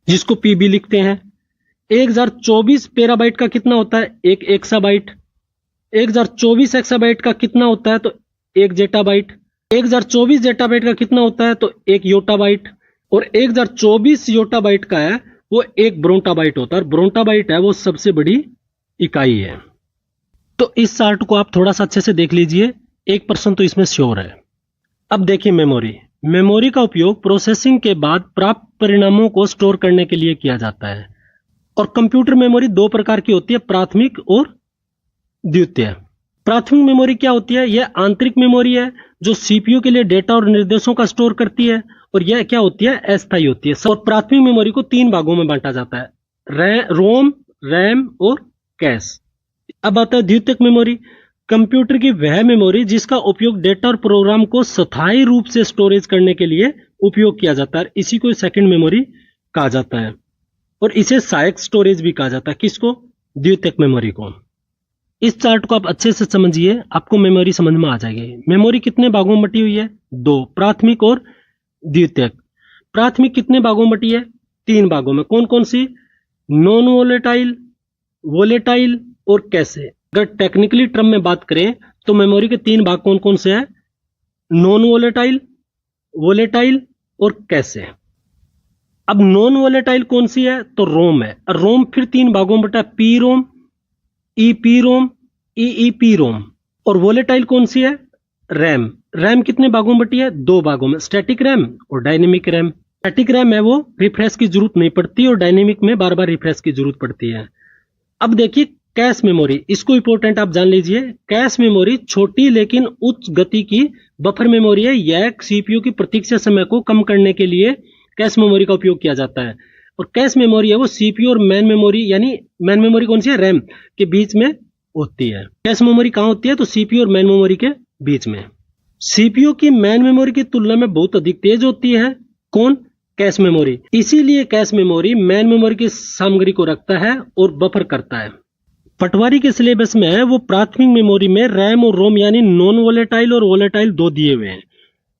जिसको PB लिखते हैं। 1024 पेराबाइट का कितना होता है? 1 एक्साबाइट। 1024 एक्साबाइट का कितना होता है? तो 1 जेटाबाइट। 1024 जेटाबाइट का कितना होता है? तो 1 योटाबाइट। और 1024 योटाबाइट का है वो 1 ब्रोंटाबाइट होता है, और ब्रोंटाबाइट है वो सबसे बड़ी इकाई है। तो इस चार्ट को आप थोड़ा सा अच्छे से देख लीजिए, 1% तो इसमें श्योर है। अब देखिए मेमोरी। मेमोरी का उपयोग प्रोसेसिंग के बाद प्राप्त परिणामों को स्टोर करने के लिए किया जाता है। और कंप्यूटर मेमोरी दो प्रकार की होती है, प्राथमिक और द्वितीय। प्राथमिक मेमोरी क्या होती है? यह आंतरिक मेमोरी है जो सीपीयू के लिए डेटा और निर्देशों का स्टोर करती है, और यह क्या होती है? अस्थायी होती है। और प्राथमिक मेमोरी को 3 भागों में बांटा जाता है, रोम, रैम और कैश। अब आता है द्वितीयक मेमोरी। कंप्यूटर की वह मेमोरी जिसका उपयोग डेटा और प्रोग्राम को स्थायी रूप से स्टोरेज करने के लिए उपयोग किया जाता है, इसी को सेकंड मेमोरी कहा जाता है। और इसे सहायक स्टोरेज भी कहा जाता है। किसको? द्वितीयक मेमोरी को। इस चार्ट को आप अच्छे से समझिए, आपको मेमोरी समझ में आ जाएगी। मेमोरी कितने भागों में बटी हुई है? 2, प्राथमिक और द्वितीयक। प्राथमिक कितने भागों में बटी है? 3 भागों में। कौन कौन सी? नॉन वोलेटाइल, वोलेटाइल और कैशे। अगर टेक्निकली टर्म में बात करें तो मेमोरी के 3 भाग कौन कौन से हैं? नॉन वोलेटाइल, वोलेटाइल और कैशे। अब नॉन वोलेटाइल कौन सी है? तो रोम है। और रोम फिर 3 भागों में बटा है, पी रोम, ईपी रोम, ईईपी रोम। और वोलेटाइल कौन सी है? रैम। रैम कितने भागों में बटी है? 2 भागों में, स्टैटिक रैम और डायनेमिक रैम। स्टैटिक रैम है वो रिफ्रेश की जरूरत नहीं पड़ती, और डायनेमिक में बार बार रिफ्रेश की जरूरत पड़ती है। अब देखिए कैश मेमोरी, इसको इंपॉर्टेंट आप जान लीजिए। कैश मेमोरी छोटी लेकिन उच्च गति की बफर मेमोरी है। यह सीपीयू की प्रतीक्षा समय को कम करने के लिए कैश मेमोरी का उपयोग किया जाता है। और कैश मेमोरी है वो सीपीयू और मैन मेमोरी, यानी मैन मेमोरी कौन सी है? रैम के बीच में होती है। कैश मेमोरी कहां होती है? तो सीपीयू और मैन मेमोरी के बीच में। सीपीयू की मैन मेमोरी की तुलना में बहुत अधिक तेज होती है। कौन? Cache memory. इसीलिए कैश मेमोरी मैन मेमोरी की सामग्री को रखता है और बफर करता है। पटवारी के सिलेबस में है वो प्राथमिक मेमोरी में रैम और रोम यानी नॉन वोलेटाइल और वोलेटाइल 2 दिए हुए हैं।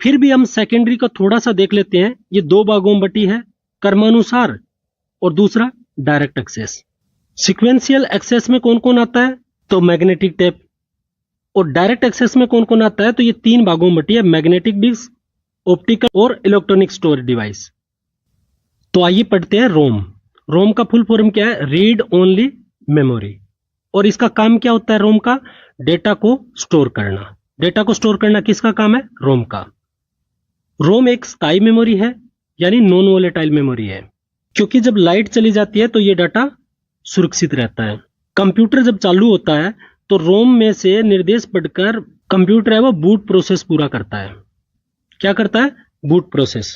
फिर भी हम सेकेंडरी का थोड़ा सा देख लेते हैं। ये 2 भागों में बटी है, क्रमानुसार और दूसरा डायरेक्ट एक्सेस। सिक्वेंशियल एक्सेस में कौन कौन आता है? तो मैग्नेटिक टेप। और डायरेक्ट एक्सेस में कौन कौन आता है? तो ये 3 भागों में बटी है, मैग्नेटिक डिस्क, ऑप्टिकल और इलेक्ट्रॉनिक स्टोरेज डिवाइस। तो आइए पढ़ते हैं रोम। रोम का फुल फॉर्म क्या है? Read only memory. और इसका काम क्या होता है रोम का? डेटा को स्टोर करना। डेटा को स्टोर करना किसका काम है? रोम का। रोम एक स्थायी मेमोरी है, यानी नॉन वोलेटाइल मेमोरी है, क्योंकि जब लाइट चली जाती है तो ये डाटा सुरक्षित रहता है। कंप्यूटर जब चालू होता है तो रोम में से निर्देश पढ़कर कंप्यूटर है वो बूट प्रोसेस पूरा करता है। क्या करता है? Boot process.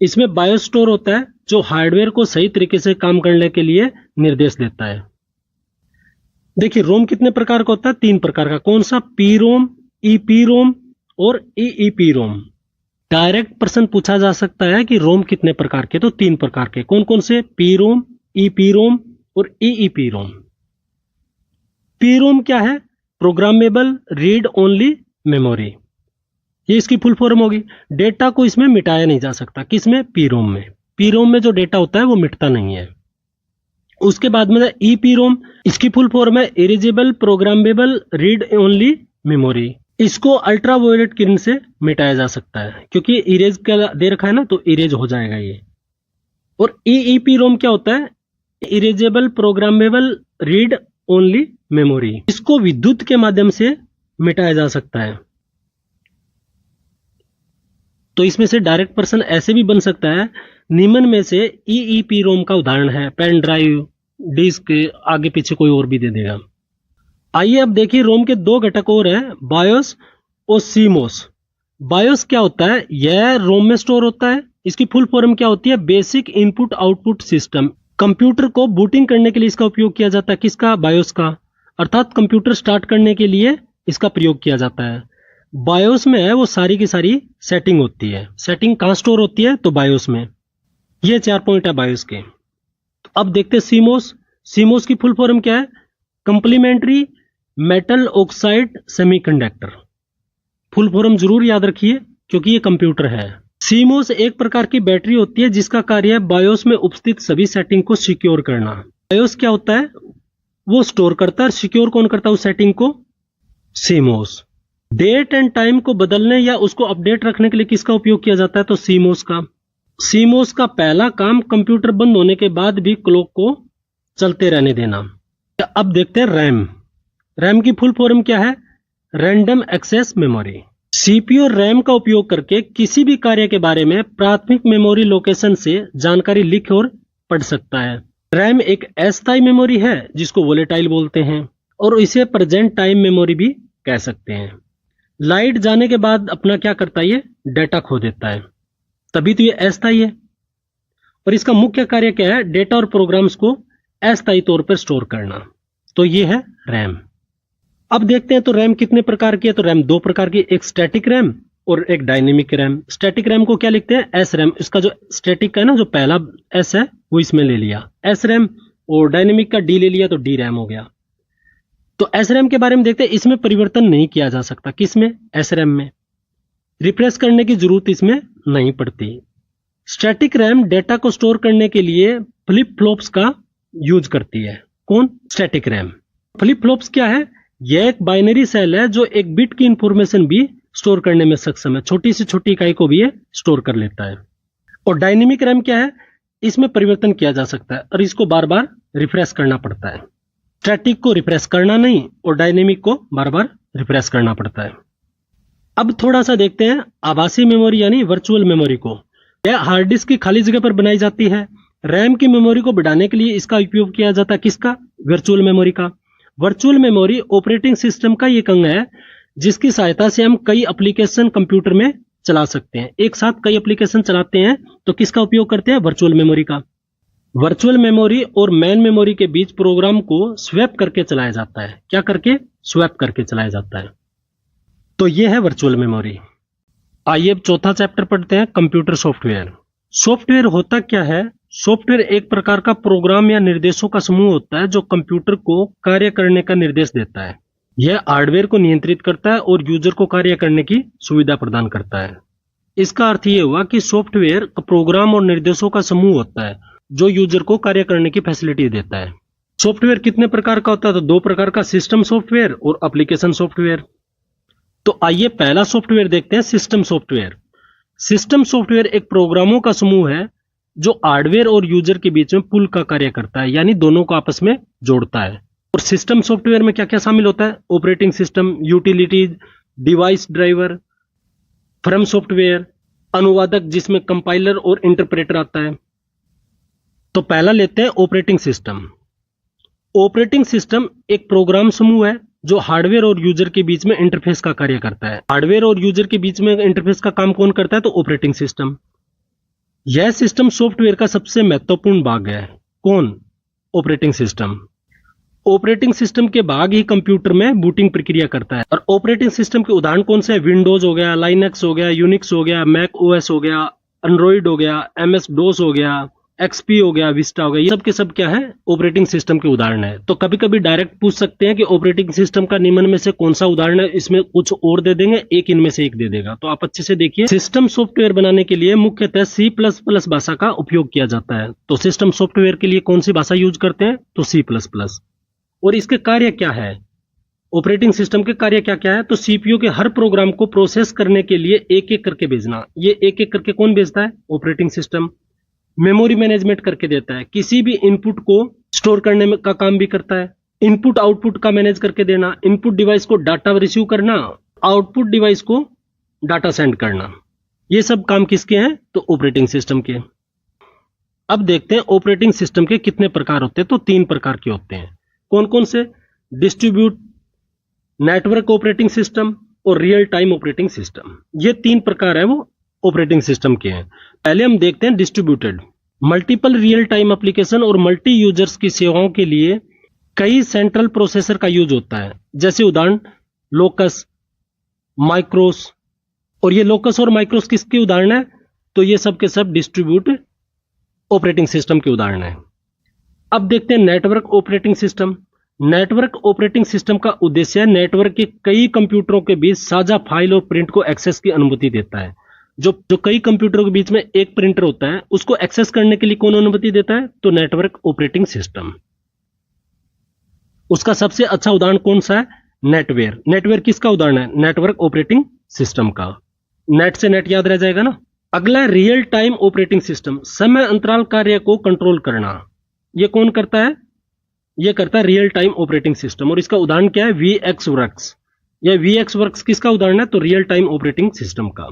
इसमें बायोस स्टोर होता है जो हार्डवेयर को सही तरीके से काम करने के लिए निर्देश देता है। देखिए रोम कितने प्रकार का होता है? 3 प्रकार का। कौन सा? पी रोम, ईपी रोम और ईईपी रोम। डायरेक्ट प्रश्न पूछा जा सकता है कि रोम कितने प्रकार के? तो 3 प्रकार के। कौन कौन से? पी रोम, ईपी रोम और ईईपी रोम। पी रोम क्या है? Programmable read only memory. ये इसकी फुल फॉर्म होगी। डेटा को इसमें मिटाया नहीं जा सकता। किसमें? पी रोम में। पी रोम में जो डेटा होता है वो मिटता नहीं है। उसके बाद में ईपी रोम, इसकी फुल फॉर्म है erasable programmable read only memory. इसको अल्ट्रावायलेट किरण से मिटाया जा सकता है, क्योंकि इरेज का दे रखा है ना, तो इरेज हो जाएगा ये। और ईईपी रोम क्या होता है? Erasable programmable read only memory. इसको विद्युत के माध्यम से मिटाया जा सकता है। तो इसमें से डायरेक्ट प्रश्न ऐसे भी बन सकता है, निम्न में से ईईपी रोम का उदाहरण है। पेन ड्राइव, डिस्क, आगे पीछे कोई और भी दे देगा। आइए अब देखिए रोम के 2 घटक और हैं, बायोस और सीमोस। बायोस क्या होता है? यह रोम में स्टोर होता है। इसकी फुल फॉर्म क्या होती है? Basic input output system. Computer को बूटिंग करने के लिए इसका उपयोग किया जाता है। किसका? बायोस का। अर्थात कंप्यूटर स्टार्ट करने के लिए इसका प्रयोग किया जाता है। बायोस में है वो सारी की सारी सेटिंग होती है। सेटिंग कहाँ स्टोर होती है? तो बायोस में। ये 4 पॉइंट है बायोस के। तो अब देखते हैं सीमोस। सीमोस की फुल फॉर्म क्या है? Complementary metal oxide semiconductor. Full form जरूर याद रखिए क्योंकि ये कंप्यूटर है। सीमोस एक प्रकार की बैटरी होती है जिसका कार्य है बायोस में उपस्थित सभी सेटिंग को सिक्योर करना। बायोस क्या होता है? वो स्टोर करता है। सिक्योर कौन करता है उस सेटिंग को? सीमोस। डेट एंड टाइम को बदलने या उसको अपडेट रखने के लिए किसका उपयोग किया जाता है? तो सीमोस का। सीमोस का पहला काम कंप्यूटर बंद होने के बाद भी क्लॉक को चलते रहने देना। अब देखते हैं रैम। रैम की फुल फॉर्म क्या है? Random access memory. सीपीयू और रैम का उपयोग करके किसी भी कार्य के बारे में प्राथमिक मेमोरी लोकेशन से जानकारी लिख और पढ़ सकता है। रैम एक अस्थायी मेमोरी है जिसको वोलेटाइल बोलते हैं और इसे प्रेजेंट टाइम मेमोरी भी कह सकते हैं। लाइट जाने के बाद अपना क्या करता है? ये डेटा खो देता है, तभी तो ये अस्थायी है। और इसका मुख्य कार्य क्या है? डेटा और प्रोग्राम्स को अस्थायी तौर पर स्टोर करना। तो ये है रैम। अब देखते हैं तो रैम कितने प्रकार की है? तो रैम 2 प्रकार की, एक स्टैटिक रैम और एक डायनेमिक रैम। स्टैटिक रैम को क्या लिखते हैं? S RAM. इसका जो स्टैटिक का है ना, जो पहला एस है वो इसमें ले लिया एस रैम, और डायनेमिक का डी ले लिया तो डी रैम हो गया। तो एस रैम के बारे में देखते हैं। इसमें परिवर्तन नहीं किया जा सकता। किसमें? एस रैम में। रिप्लेस करने की जरूरत इसमें नहीं पड़ती। स्टैटिक रैम डेटा को स्टोर करने के लिए फ्लिप फ्लॉप्स का यूज करती है। कौन? Static RAM. फ्लिप फ्लॉप्स क्या है? यह एक बाइनरी सेल है जो एक बिट की इंफॉर्मेशन भी स्टोर करने में सक्षम है। छोटी से छोटी इकाई को भी ये स्टोर कर लेता है। और डायनेमिक रैम क्या है? इसमें परिवर्तन किया जा सकता है और इसको बार बार रिफ्रेश करना पड़ता है। स्टैटिक को रिफ्रेश करना नहीं और डायनेमिक को बार बार रिफ्रेश करना पड़ता है। अब थोड़ा सा देखते हैं आभासी मेमोरी यानी वर्चुअल मेमोरी को। यह हार्ड डिस्क की खाली जगह पर बनाई जाती है। रैम की मेमोरी को बढ़ाने के लिए इसका उपयोग किया जाता है। किसका? वर्चुअल मेमोरी का। वर्चुअल मेमोरी ऑपरेटिंग सिस्टम का एक अंग है जिसकी सहायता से हम कई एप्लीकेशन कंप्यूटर में चला सकते हैं। एक साथ कई एप्लीकेशन चलाते हैं तो किसका उपयोग करते हैं? वर्चुअल मेमोरी का। वर्चुअल मेमोरी और मेन मेमोरी के बीच प्रोग्राम को स्वैप करके चलाया जाता है। क्या करके? स्वैप करके चलाया जाता है। तो यह है वर्चुअल मेमोरी। आइए अब चौथा चैप्टर पढ़ते हैं, कंप्यूटर सॉफ्टवेयर। सॉफ्टवेयर होता क्या है? सॉफ्टवेयर एक प्रकार का प्रोग्राम या निर्देशों का समूह होता है जो कंप्यूटर को कार्य करने का निर्देश देता है। यह हार्डवेयर को नियंत्रित करता है और यूजर को कार्य करने की सुविधा प्रदान करता है। इसका अर्थ यह हुआ कि सॉफ्टवेयर प्रोग्राम और निर्देशों का समूह होता है जो यूजर को कार्य करने की फैसिलिटी देता है। सॉफ्टवेयर कितने प्रकार का होता है? तो 2 प्रकार का, सिस्टम सॉफ्टवेयर और एप्लीकेशन सॉफ्टवेयर। तो आइए पहला सॉफ्टवेयर देखते हैं, सिस्टम सॉफ्टवेयर। सिस्टम सॉफ्टवेयर एक प्रोग्रामों का समूह है जो हार्डवेयर और यूजर के बीच में पुल का कार्य करता है, यानी दोनों को आपस में जोड़ता है। और सिस्टम सॉफ्टवेयर में क्या क्या शामिल होता है? Operating system, utilities, device driver, firm software, अनुवादक जिसमें कंपाइलर और इंटरप्रेटर आता है। तो पहला लेते हैं ऑपरेटिंग सिस्टम। ऑपरेटिंग सिस्टम एक प्रोग्राम समूह है जो हार्डवेयर और यूजर के बीच में इंटरफेस का कार्य करता है। हार्डवेयर और यूजर के बीच में इंटरफेस का काम कौन करता है? तो ऑपरेटिंग सिस्टम। यह सिस्टम सॉफ्टवेयर का सबसे महत्वपूर्ण भाग है। कौन? Operating system. ऑपरेटिंग सिस्टम के भाग ही कंप्यूटर में बूटिंग प्रक्रिया करता है। और ऑपरेटिंग सिस्टम के उदाहरण कौन से हैं? विंडोज हो गया, लाइनक्स हो गया, यूनिक्स हो गया, मैक ओएस हो गया, एंड्रॉइड हो गया, एमएस डोस हो गया, एक्सपी हो गया, विस्टा हो गया। ये सब के सब क्या है? ऑपरेटिंग सिस्टम के उदाहरण है। तो कभी कभी डायरेक्ट पूछ सकते हैं कि ऑपरेटिंग सिस्टम का निम्न में से कौन सा उदाहरण है, इसमें कुछ और दे देंगे, एक इनमें से एक दे देगा। तो आप अच्छे से देखिए, सिस्टम सॉफ्टवेयर बनाने के लिए मुख्यतः C++ भाषा का उपयोग किया जाता है। तो सिस्टम सॉफ्टवेयर के लिए कौन सी भाषा यूज करते हैं? तो C++। और इसके कार्य क्या है? ऑपरेटिंग सिस्टम के कार्य क्या क्या है? तो सीपीयू के हर प्रोग्राम को प्रोसेस करने के लिए एक एक करके भेजना। ये एक एक करके कौन भेजता है? Operating system. मेमोरी मैनेजमेंट करके देता है। किसी भी इनपुट को स्टोर करने का काम भी करता है। इनपुट आउटपुट का मैनेज करके देना। इनपुट डिवाइस को डाटा रिसीव करना, आउटपुट डिवाइस को डाटा सेंड करना। ये सब काम किसके हैं? तो ऑपरेटिंग सिस्टम के। अब देखते हैं ऑपरेटिंग सिस्टम के कितने प्रकार होते हैं। तो 3 प्रकार के होते हैं। कौन कौन से? डिस्ट्रीब्यूट, नेटवर्क ऑपरेटिंग सिस्टम और रियल टाइम ऑपरेटिंग सिस्टम। ये 3 प्रकार है वो ऑपरेटिंग सिस्टम के हैं। पहले हम देखते हैं distributed. Multiple real time application और मल्टी यूजर्स की सेवाओं के लिए कई सेंट्रल प्रोसेसर का यूज होता है। जैसे उदाहरण लोकस, माइक्रोस, और ये लोकस और माइक्रोस किसके उदाहरण है? तो ये सब के सब डिस्ट्रीब्यूट ऑपरेटिंग सिस्टम के उदाहरण है। अब देखते हैं network operating system. Network operating system का उद्देश्य नेटवर्क के कई कंप्यूटरों के बीच साझा फाइल और प्रिंट को एक्सेस की अनुमति देता है। जो कई कंप्यूटरों के बीच में एक प्रिंटर होता है, उसको एक्सेस करने के लिए कौन अनुमति देता है? तो नेटवर्क ऑपरेटिंग सिस्टम। उसका सबसे अच्छा उदाहरण कौन सा है? नेटवेयर। नेटवेयर किसका उदाहरण है? नेटवर्क ऑपरेटिंग सिस्टम का। नेट से नेट याद रह जाएगा ना। अगला रियल टाइम ऑपरेटिंग सिस्टम, समय अंतराल कार्य को कंट्रोल करना। ये कौन करता है? ये करता है रियल टाइम ऑपरेटिंग सिस्टम, और इसका उदाहरण क्या है? VX works. यह VX वर्क्स किसका उदाहरण है? तो रियल टाइम ऑपरेटिंग सिस्टम का।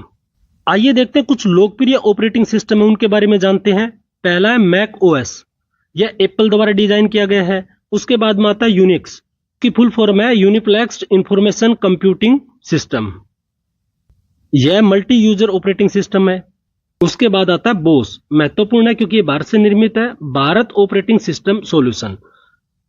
आइए देखते हैं कुछ लोकप्रिय ऑपरेटिंग सिस्टम है, उनके बारे में जानते हैं। पहला है मैक OS, यह एप्पल द्वारा डिजाइन किया गया है। उसके बाद में आता है यूनिक्स, की फुल फॉर्म है यूनिप्लेक्स इंफॉर्मेशन कंप्यूटिंग सिस्टम, यह मल्टी यूजर ऑपरेटिंग सिस्टम है। उसके बाद आता है बोस, महत्वपूर्ण है क्योंकि ये भारत से निर्मित है, भारत ऑपरेटिंग सिस्टम सॉल्यूशन।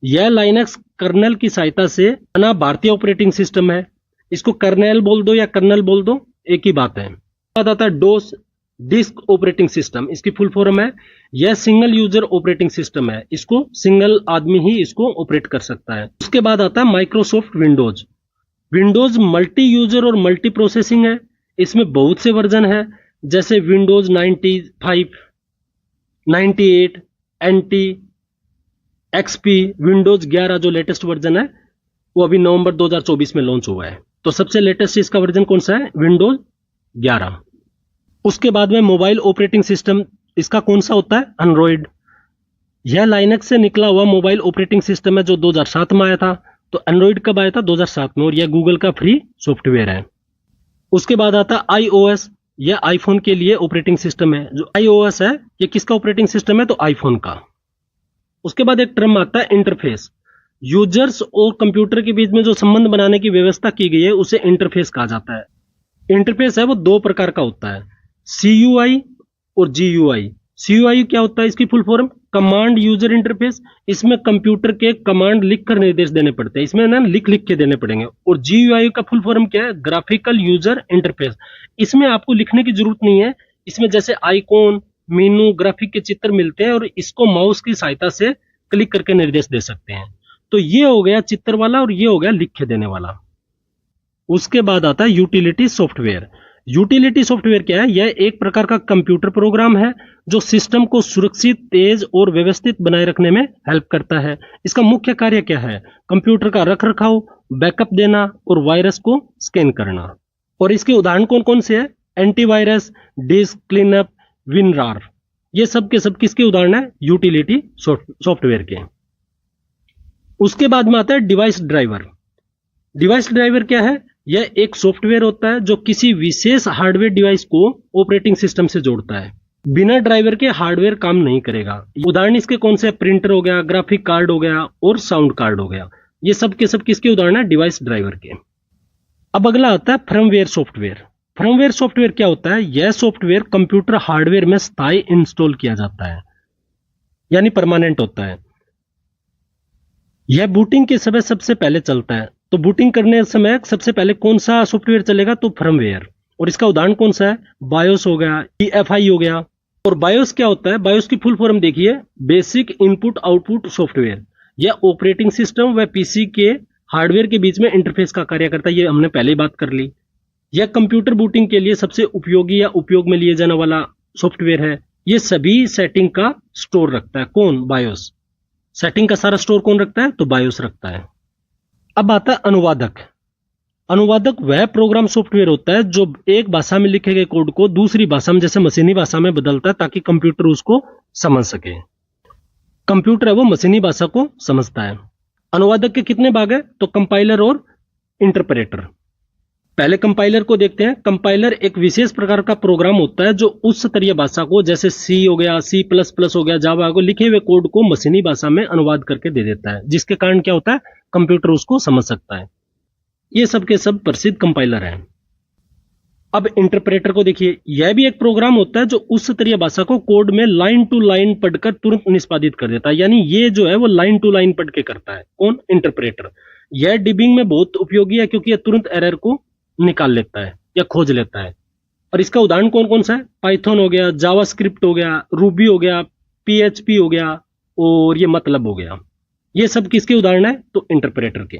यह लाइनक्स कर्नल की सहायता से बना भारतीय ऑपरेटिंग सिस्टम है। इसको कर्नेल बोल दो या कर्नल बोल दो, एक ही बात है। बाद आता है डोस, डिस्क ऑपरेटिंग सिस्टम, इसकी फुल फॉर्म है यह सिंगल यूजर ऑपरेटिंग सिस्टम है, इसको सिंगल आदमी ही इसको ऑपरेट कर सकता है। उसके बाद आता है Microsoft Windows. Windows multi user और मल्टी प्रोसेसिंग है, इसमें बहुत से वर्जन है, जैसे विंडोज 95, 98, NT, XP, विंडोज 11 जो लेटेस्ट वर्जन है वो अभी नवंबर 2024 में लॉन्च हुआ है। तो सबसे लेटेस्ट इसका वर्जन कौन सा है? विंडोज 11। उसके बाद में मोबाइल ऑपरेटिंग सिस्टम, इसका कौन सा होता है? एंड्रॉइड। यह लाइनक्स से निकला हुआ मोबाइल ऑपरेटिंग सिस्टम है जो 2007 में आया था। तो एंड्रॉइड कब आया था? 2007 में, और यह गूगल का फ्री सॉफ्टवेयर है। उसके बाद आता है iOS, यह आईफोन के लिए ऑपरेटिंग सिस्टम है। जो iOS है ये किसका ऑपरेटिंग सिस्टम है? तो आईफोन का। उसके बाद एक टर्म आता है इंटरफेस, यूजर्स और कंप्यूटर के बीच में जो संबंध बनाने की व्यवस्था की गई है उसे इंटरफेस कहा जाता है। इंटरफेस है वो दो प्रकार का होता है, CUI और GUI। CUI क्या होता है? इसकी full form command user interface. इसमें कंप्यूटर के कमांड लिखकर निर्देश देने पड़ते हैं, इसमें ना लिख के देने पड़ेंगे। और GUI का फुल फॉर्म क्या है? Graphical user interface. इसमें आपको लिखने की जरूरत नहीं है, इसमें जैसे आइकॉन, मेनू, ग्राफिक के चित्र मिलते हैं और इसको माउस की सहायता से क्लिक करके निर्देश दे सकते हैं। तो ये हो गया चित्र वाला और ये हो गया लिख के देने वाला। उसके बाद आता है यूटिलिटी सॉफ्टवेयर। यूटिलिटी सॉफ्टवेयर क्या है? यह एक प्रकार का कंप्यूटर प्रोग्राम है जो सिस्टम को सुरक्षित, तेज और व्यवस्थित बनाए रखने में हेल्प करता है। इसका मुख्य कार्य क्या है? कंप्यूटर का रख रखाव, बैकअप देना और वायरस को स्कैन करना। और इसके उदाहरण कौन कौन से हैं? एंटीवायरस, डिस्क क्लीनअप, विनरार, ये सब के सब किसके उदाहरण है? यूटिलिटी सॉफ्टवेयर के। उसके बाद में आता है डिवाइस ड्राइवर। डिवाइस ड्राइवर क्या है? यह एक सॉफ्टवेयर होता है जो किसी विशेष हार्डवेयर डिवाइस को ऑपरेटिंग सिस्टम से जोड़ता है। बिना ड्राइवर के हार्डवेयर काम नहीं करेगा। उदाहरण इसके कौन से? प्रिंटर हो गया, ग्राफिक कार्ड हो गया और साउंड कार्ड हो गया। ये सब के सब किसके उदाहरण है? डिवाइस ड्राइवर के। अब अगला आता है फर्मवेयर सॉफ्टवेयर। फर्मवेयर सॉफ्टवेयर क्या होता है? यह सॉफ्टवेयर कंप्यूटर हार्डवेयर में स्थायी इंस्टॉल किया जाता है, यानी परमानेंट होता है। यह बूटिंग के समय सबसे पहले चलता है। तो बूटिंग करने समय सबसे पहले कौन सा सॉफ्टवेयर चलेगा? तो फर्मवेयर। और इसका उदाहरण कौन सा है? बायोस हो गया, EFI हो गया। और बायोस क्या होता है? बायोस की फुल फॉर्म देखिए, बेसिक इनपुट आउटपुट सॉफ्टवेयर। यह ऑपरेटिंग सिस्टम व PC के हार्डवेयर के बीच में इंटरफेस का कार्य करता है, ये हमने पहले ही बात कर ली। यह कंप्यूटर बूटिंग के लिए सबसे उपयोगी या उपयोग में लिए जाने वाला सॉफ्टवेयर है। यह सभी सेटिंग का स्टोर रखता है। कौन? बायोस। सेटिंग का सारा स्टोर कौन रखता है? तो बायोस रखता है। अब आता है अनुवादक। अनुवादक वह प्रोग्राम सॉफ्टवेयर होता है जो एक भाषा में लिखे गए कोड को दूसरी भाषा में, जैसे मशीनी भाषा में बदलता है ताकि कंप्यूटर उसको समझ सके। कंप्यूटर है वो मशीनी भाषा को समझता है। अनुवादक के कितने भाग है? तो कंपाइलर और इंटरप्रेटर। पहले कंपाइलर को देखते हैं। कंपाइलर एक विशेष प्रकार का प्रोग्राम होता है जो उच्च स्तरीय भाषा को, जैसे C हो गया, C++ हो गया, जावा को, लिखे हुए कोड को मशीनी भाषा में अनुवाद करके दे देता है, जिसके कारण क्या होता है? कंप्यूटर उसको समझ सकता है। ये सब के सब प्रसिद्ध कंपाइलर हैं। अब इंटरप्रेटर को देखिए, यह भी एक प्रोग्राम होता है जो उच्च स्तरीय भाषा को कोड में लाइन टू लाइन पढ़कर तुरंत निष्पादित कर देता है, यानी ये जो है वो लाइन टू लाइन पढ़ के करता है। कौन? इंटरप्रेटर। यह डिबिंग में बहुत उपयोगी है क्योंकि यह तुरंत एरर को निकाल लेता है या खोज लेता है। और इसका उदाहरण कौन कौन सा है? पाइथन हो गया, जावास्क्रिप्ट हो गया, रूबी हो गया, पीएचपी हो गया और ये मतलब हो गया। ये सब किसके उदाहरण है? तो इंटरप्रेटर के।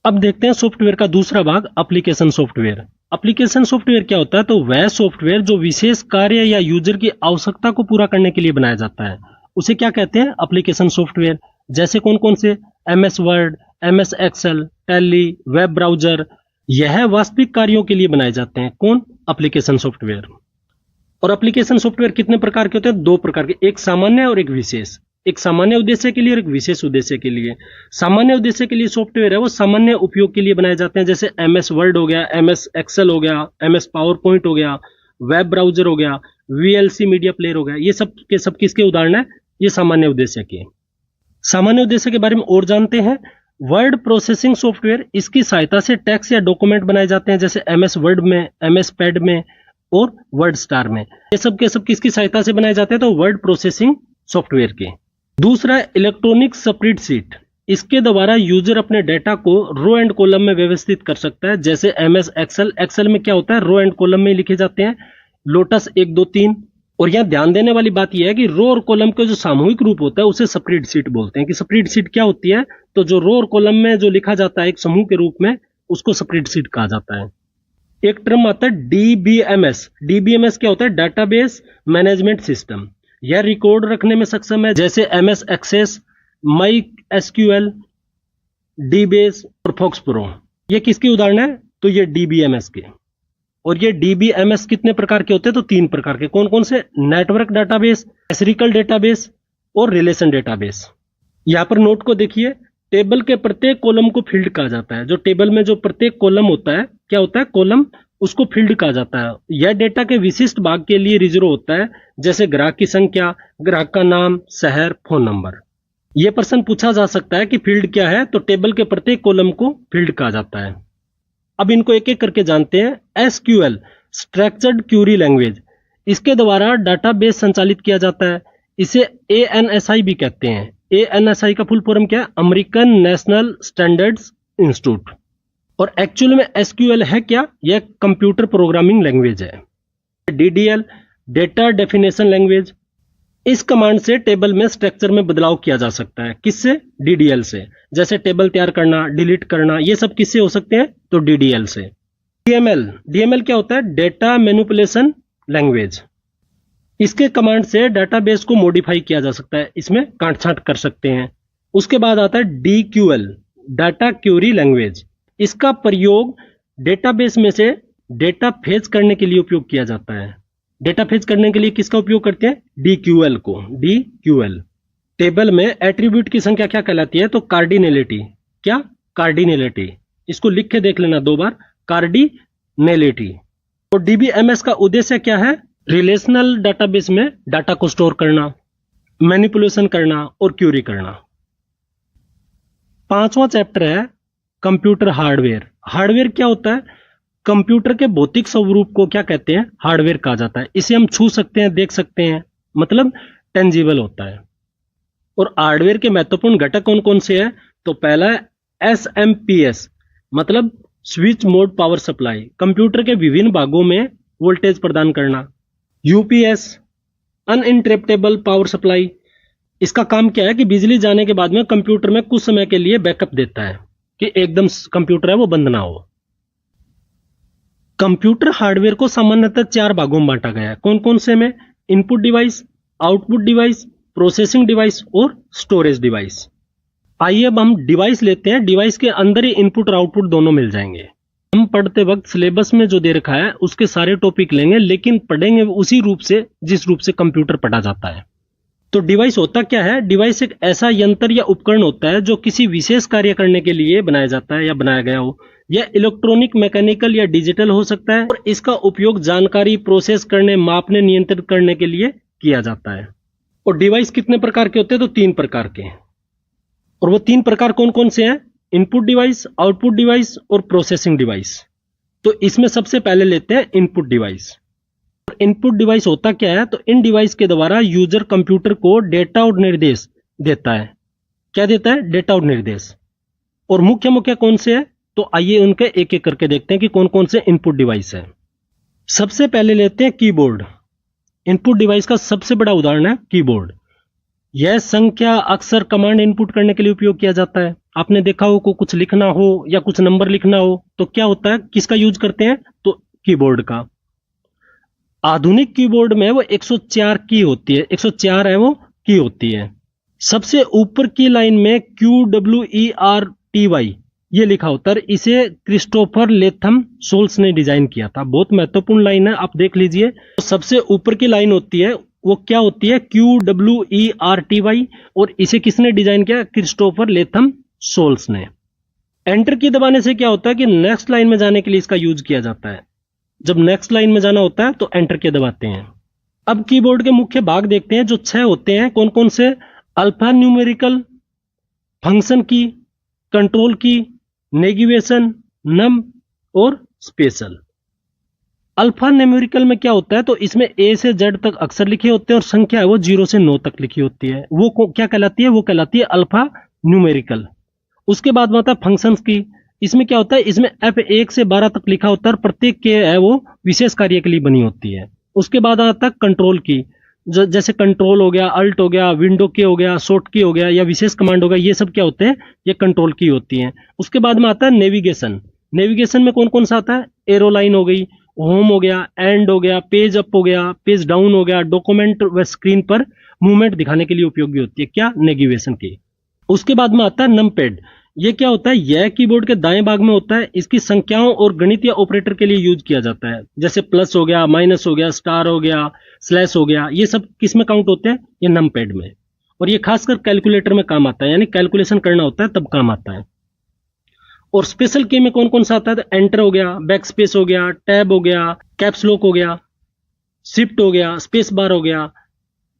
अब देखते हैं सॉफ्टवेयर का दूसरा भाग, एप्लीकेशन सॉफ्टवेयर। एप्लीकेशन सॉफ्टवेयर क्या होता है? तो वह सॉफ्टवेयर जो विशेष कार्य या यूजर की आवश्यकता को पूरा करने के लिए बनाया जाता है, उसे क्या कहते हैं? Application software. जैसे कौन कौन से? MS Word, MS Excel, Tally, web browser, यह वास्तविक कार्यों के लिए बनाए जाते हैं। कौन? Application software. और एप्लीकेशन सॉफ्टवेयर कितने प्रकार के होते हैं? दो प्रकार के, एक सामान्य और एक विशेष। एक सामान्य उद्देश्य के लिए और एक विशेष उद्देश्य के लिए। सामान्य उद्देश्य के लिए सॉफ्टवेयर है वो सामान्य उपयोग के लिए बनाए जाते हैं, जैसे एमएस वर्ड हो गया, एमएस एक्सेल हो गया, एमएस पावर पॉइंट हो गया, वेब ब्राउजर हो गया, वीएलसी मीडिया प्लेयर हो गया। ये सब के सब किसके उदाहरण है? ये सामान्य उद्देश्य के। सामान्य उद्देश्य के बारे में और जानते हैं। वर्ड प्रोसेसिंग सॉफ्टवेयर, इसकी सहायता से टेक्स्ट या डॉक्यूमेंट बनाए जाते हैं, जैसे एमएस वर्ड में, एमएस पैड में और वर्ड स्टार में। ये सब के सब किसकी सहायता से बनाए जाते हैं? तो वर्ड प्रोसेसिंग सॉफ्टवेयर के। दूसरा है इलेक्ट्रॉनिक स्प्रेडशीट। इसके द्वारा यूजर अपने डेटा को रो एंड कॉलम में व्यवस्थित कर सकता है, जैसे एमएस एक्सेल। एक्सेल में क्या होता है? रो एंड कॉलम में लिखे जाते हैं, लोटस 1 2 3। और यहाँ ध्यान देने वाली बात यह है कि रो और कॉलम का जो सामूहिक रूप होता है उसे स्प्रेडशीट बोलते हैं। कि स्प्रेडशीट क्या होती है? तो जो रो और कॉलम में जो लिखा जाता है एक समूह के रूप में, उसको स्प्रेडशीट कहा जाता है। एक टर्म आता है डीबीएमएस। डीबीएमएस क्या होता है? Database management system. यह रिकॉर्ड रखने में सक्षम है, जैसे एमएस एक्सेस, माई एसक्यूएल, डीबेस और फॉक्स प्रो। ये किसकी उदाहरण है? तो ये डीबीएमएस के। और ये डीबीएमएस कितने प्रकार के होते हैं? तो 3 प्रकार के। कौन कौन से? नेटवर्क डाटाबेस, हिस्टोरिकल डेटाबेस और रिलेशन डेटाबेस। यहां पर नोट को देखिए, टेबल के प्रत्येक कॉलम को फील्ड कहा जाता है। जो टेबल में जो प्रत्येक कॉलम होता है, क्या होता है? कॉलम, उसको फील्ड कहा जाता है। यह डेटा के विशिष्ट भाग के लिए रिजर्व होता है, जैसे ग्राहक की संख्या, ग्राहक का नाम, शहर, फोन नंबर। यह प्रश्न पूछा जा सकता है कि फील्ड क्या है? तो टेबल के प्रत्येक कॉलम को फील्ड कहा जाता है। अब इनको एक एक करके जानते हैं। SQL, structured Curie language. इसके द्वारा डाटाबेस संचालित किया जाता है। इसे एएनएसआई भी कहते हैं। एएनएसआई का फुल फॉर्म क्या है? American national standards institute. और एक्चुअल में एसक्यूएल है क्या? यह कंप्यूटर प्रोग्रामिंग लैंग्वेज है। DDL, data definition language. इस कमांड से टेबल में स्ट्रक्चर में बदलाव किया जा सकता है। किससे? डीडीएल से। जैसे टेबल तैयार करना, डिलीट करना, ये सब किससे हो सकते हैं? तो डीडीएल से। डीएमएल, डीएमएल क्या होता है? Data manipulation language. इसके कमांड से डाटाबेस को मॉडिफाई किया जा सकता है, इसमें काट छांट कर सकते हैं। उसके बाद आता है डीक्यूएल, डाटा क्यूरी लैंग्वेज। इसका प्रयोग डेटाबेस में से डेटा फेच करने के लिए उपयोग किया जाता है। डेटा फेच करने के लिए किसका उपयोग करते हैं? डीक्यूएल को। डीक्यूएल। टेबल में एट्रीब्यूट की संख्या क्या कहलाती है? तो कार्डिनलिटी। क्या? कार्डिनलिटी। इसको लिख के देख लेना 2 बार, कार्डिनलिटी। और डीबीएमएस का उद्देश्य क्या है? रिलेशनल डाटाबेस में डाटा को स्टोर करना, मैनिपुलेशन करना और क्यूरी करना। 5वां चैप्टर है कंप्यूटर हार्डवेयर। हार्डवेयर क्या होता है? कंप्यूटर के भौतिक स्वरूप को क्या कहते हैं? हार्डवेयर कहा जाता है। इसे हम छू सकते हैं, देख सकते हैं, मतलब टेंजिबल होता है। और हार्डवेयर के महत्वपूर्ण घटक कौन कौन से हैं? तो पहला है एसएमपीएस, मतलब switch mode power supply, computer के विभिन्न भागों में वोल्टेज प्रदान करना। UPS, uninterruptible power supply. इसका काम क्या है कि बिजली जाने के बाद में कंप्यूटर में कुछ समय के लिए बैकअप देता है, कि एकदम कंप्यूटर है वो बंद ना हो। कंप्यूटर हार्डवेयर को सामान्यतः 4 भागों में बांटा गया है। कौन कौन से में? Input device, output device, processing device और स्टोरेज डिवाइस। आइए अब हम डिवाइस लेते हैं। डिवाइस के अंदर ही इनपुट और आउटपुट दोनों मिल जाएंगे। हम पढ़ते वक्त सिलेबस में जो दे रखा है उसके सारे टॉपिक लेंगे, लेकिन पढ़ेंगे उसी रूप से जिस रूप से कंप्यूटर पढ़ा जाता है। तो डिवाइस होता क्या है? डिवाइस एक ऐसा यंत्र या उपकरण होता है जो किसी विशेष कार्य करने के लिए बनाया जाता है या बनाया गया हो। यह इलेक्ट्रॉनिक, मैकेनिकल या डिजिटल हो सकता है और इसका उपयोग जानकारी प्रोसेस करने, मापने, नियंत्रित करने के लिए किया जाता है। और डिवाइस कितने प्रकार के होते हैं? तो 3 प्रकार के। और वो 3 प्रकार कौन कौन से हैं? इनपुट डिवाइस, आउटपुट डिवाइस और प्रोसेसिंग डिवाइस। तो इसमें सबसे पहले लेते हैं इनपुट डिवाइस। इनपुट डिवाइस होता क्या है? तो इन डिवाइस के द्वारा यूजर कंप्यूटर को डेटा और निर्देश देता है। क्या देता है? डेटा और निर्देश। और मुख्य मुख्य कौन से है? तो आइए उनके एक एक करके देखते हैं कि कौन कौन से इनपुट डिवाइस है। सबसे पहले लेते हैं कीबोर्ड। इनपुट डिवाइस का सबसे बड़ा उदाहरण है कीबोर्ड। यह संख्या अक्सर कमांड इनपुट करने के लिए उपयोग किया जाता है। आपने देखा हो को कुछ लिखना हो या कुछ नंबर लिखना हो तो क्या होता है, किसका यूज करते हैं, तो कीबोर्ड का। आधुनिक कीबोर्ड में वो 104 की होती है, 104 है वो की होती है। सबसे ऊपर की लाइन में QWERTY ये लिखा होता है। इसे क्रिस्टोफर लेथम सोल्स ने डिजाइन किया था। बहुत महत्वपूर्ण लाइन है, आप देख लीजिए। तो सबसे ऊपर की लाइन होती है वो क्या होती है, QWERTY, और इसे किसने डिजाइन किया, क्रिस्टोफर लेथम सोल्स ने। एंटर की दबाने से क्या होता है कि नेक्स्ट लाइन में जाने के लिए इसका यूज किया जाता है। जब नेक्स्ट लाइन में जाना होता है तो एंटर की दबाते हैं। अब कीबोर्ड के मुख्य भाग देखते हैं जो 6 होते हैं। कौन कौन से, अल्फा न्यूमेरिकल, फंक्शन की, कंट्रोल की, नेविगेशन, नम और स्पेशल। अल्फा न्यूमेरिकल में क्या होता है, तो इसमें A से Z तक अक्षर लिखे होते हैं और संख्या है वो 0 से 9 तक लिखी होती है। वो क्या कहलाती है, वो कहलाती है अल्फा न्यूमेरिकल। उसके बाद आता है फंक्शंस की। इसमें क्या होता है, इसमें F1 से 12 तक लिखा होता है और प्रत्येक के है वो विशेष कार्य के लिए बनी होती है। उसके बाद आता है कंट्रोल की, जैसे कंट्रोल हो गया, अल्ट हो गया, विंडो की हो गया, शॉर्ट की हो गया या विशेष कमांड हो गया, ये सब क्या होते हैं, ये कंट्रोल की होती हैं। उसके बाद में आता है नेविगेशन। नेविगेशन में कौन कौन सा आता है, एरो लाइन हो गई, होम हो गया, एंड हो गया, पेज अप हो गया, पेज डाउन हो गया, डॉक्यूमेंट व स्क्रीन पर मूवमेंट दिखाने के लिए उपयोगी होती है क्या, नेविगेशन की। उसके बाद में आता है नमपैड। ये क्या होता है, यह कीबोर्ड के दाएं भाग में होता है। इसकी संख्याओं और गणितीय ऑपरेटर के लिए यूज किया जाता है, जैसे प्लस हो गया, माइनस हो गया, स्टार हो गया, स्लैश हो गया, ये सब किस में काउंट होते हैं, ये नमपैड में। और ये खासकर कैलकुलेटर में काम आता है, यानी कैलकुलेशन करना होता है तब काम आता है। और स्पेशल की में कौन कौन सा आता है, तो एंटर हो गया, बैक स्पेस हो गया, टैब हो गया, कैप्स लॉक हो गया, शिफ्ट हो गया, स्पेस बार हो गया।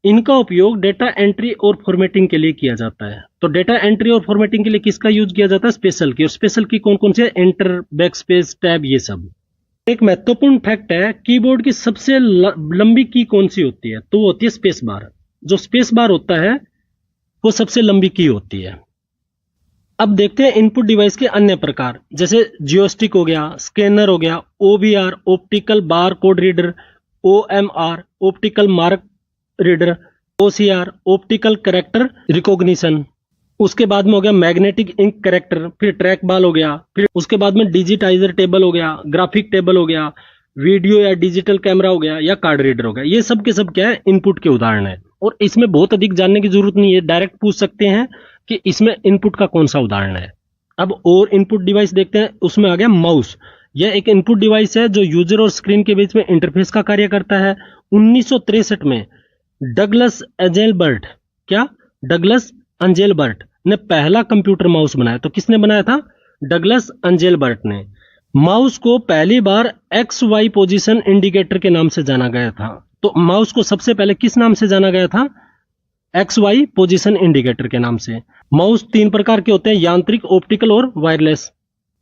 इनका उपयोग डेटा एंट्री और फॉर्मेटिंग के लिए किया जाता है। तो डेटा एंट्री और फॉर्मेटिंग के लिए किसका यूज किया जाता है, स्पेशल की। और स्पेशल की कौन कौन से, एंटर, बैक स्पेस, टैब, ये सब। एक महत्वपूर्ण फैक्ट है, कीबोर्ड की सबसे लंबी की कौन सी होती है, तो वो होती है स्पेस बार। जो स्पेस बार होता है वो सबसे लंबी की होती है। अब देखते हैं इनपुट डिवाइस के अन्य प्रकार, जैसे जियोस्टिक हो गया, स्कैनर हो गया, OBR optical bar code reader, OMR optical mark reader, OCR optical character recognition. उसके बाद में हो गया मैग्नेटिक इंक कैरेक्टर, फिर ट्रैक बॉल हो गया, फिर उसके बाद में डिजिटाइजर टेबल हो गया, ग्राफिक टेबल हो गया, वीडियो या डिजिटल कैमरा हो गया या कार्ड रीडर हो गया। ये सब के सब क्या है, इनपुट के उदाहरण है। और इसमें बहुत अधिक जानने की जरूरत नहीं है, डायरेक्ट पूछ सकते हैं कि इसमें इनपुट का कौन सा उदाहरण है। अब और इनपुट डिवाइस देखते हैं। उसमें आ गया माउस। यह एक इनपुट डिवाइस है जो यूजर और स्क्रीन के बीच में इंटरफेस का कार्य करता है। 1963 में डगलस एंजेलबर्ट, क्या, डगलस एंजेलबर्ट ने पहला कंप्यूटर माउस बनाया। तो किसने बनाया था, डगलस एंजेलबर्ट ने। माउस को पहली बार XY पोजीशन इंडिकेटर के नाम से जाना गया था। तो माउस को सबसे पहले किस नाम से जाना गया था, XY पोजीशन इंडिकेटर के नाम से। माउस 3 प्रकार के होते हैं, यांत्रिक, ऑप्टिकल और वायरलेस।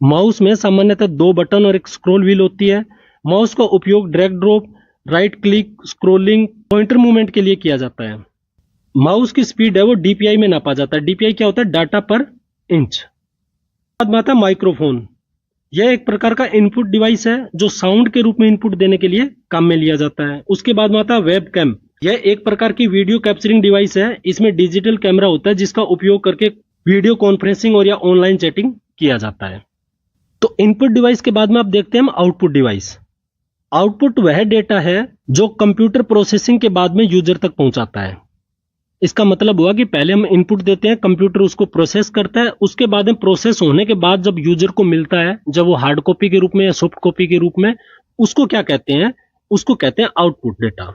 माउस में सामान्यतः 2 बटन और एक स्क्रॉल व्हील होती है। माउस का उपयोग drag drop, right click, scrolling, pointer movement के लिए किया जाता है। माउस की स्पीड है वो DPI में नापा जाता है। DPI क्या होता है, डाटा पर इंच। बाद में आता है माइक्रोफोन। यह एक प्रकार का इनपुट डिवाइस है जो साउंड के रूप में इनपुट देने के लिए काम में लिया जाता है। उसके बाद में आता है वेबकैम। यह एक प्रकार की वीडियो कैप्चरिंग डिवाइस है। इसमें डिजिटल कैमरा होता है जिसका उपयोग करके वीडियो कॉन्फ्रेंसिंग और या ऑनलाइन चैटिंग किया जाता है। तो इनपुट डिवाइस के बाद में आप देखते हैं आउटपुट डिवाइस। आउटपुट वह डेटा है जो कंप्यूटर प्रोसेसिंग के बाद में यूजर तक पहुंचाता है। इसका मतलब हुआ कि पहले हम इनपुट देते हैं, कंप्यूटर उसको प्रोसेस करता है, उसके बाद में प्रोसेस होने के बाद जब यूजर को मिलता है, जब वो हार्ड कॉपी के रूप में या सॉफ्ट कॉपी के रूप में, उसको क्या कहते हैं, उसको कहते हैं आउटपुट डेटा।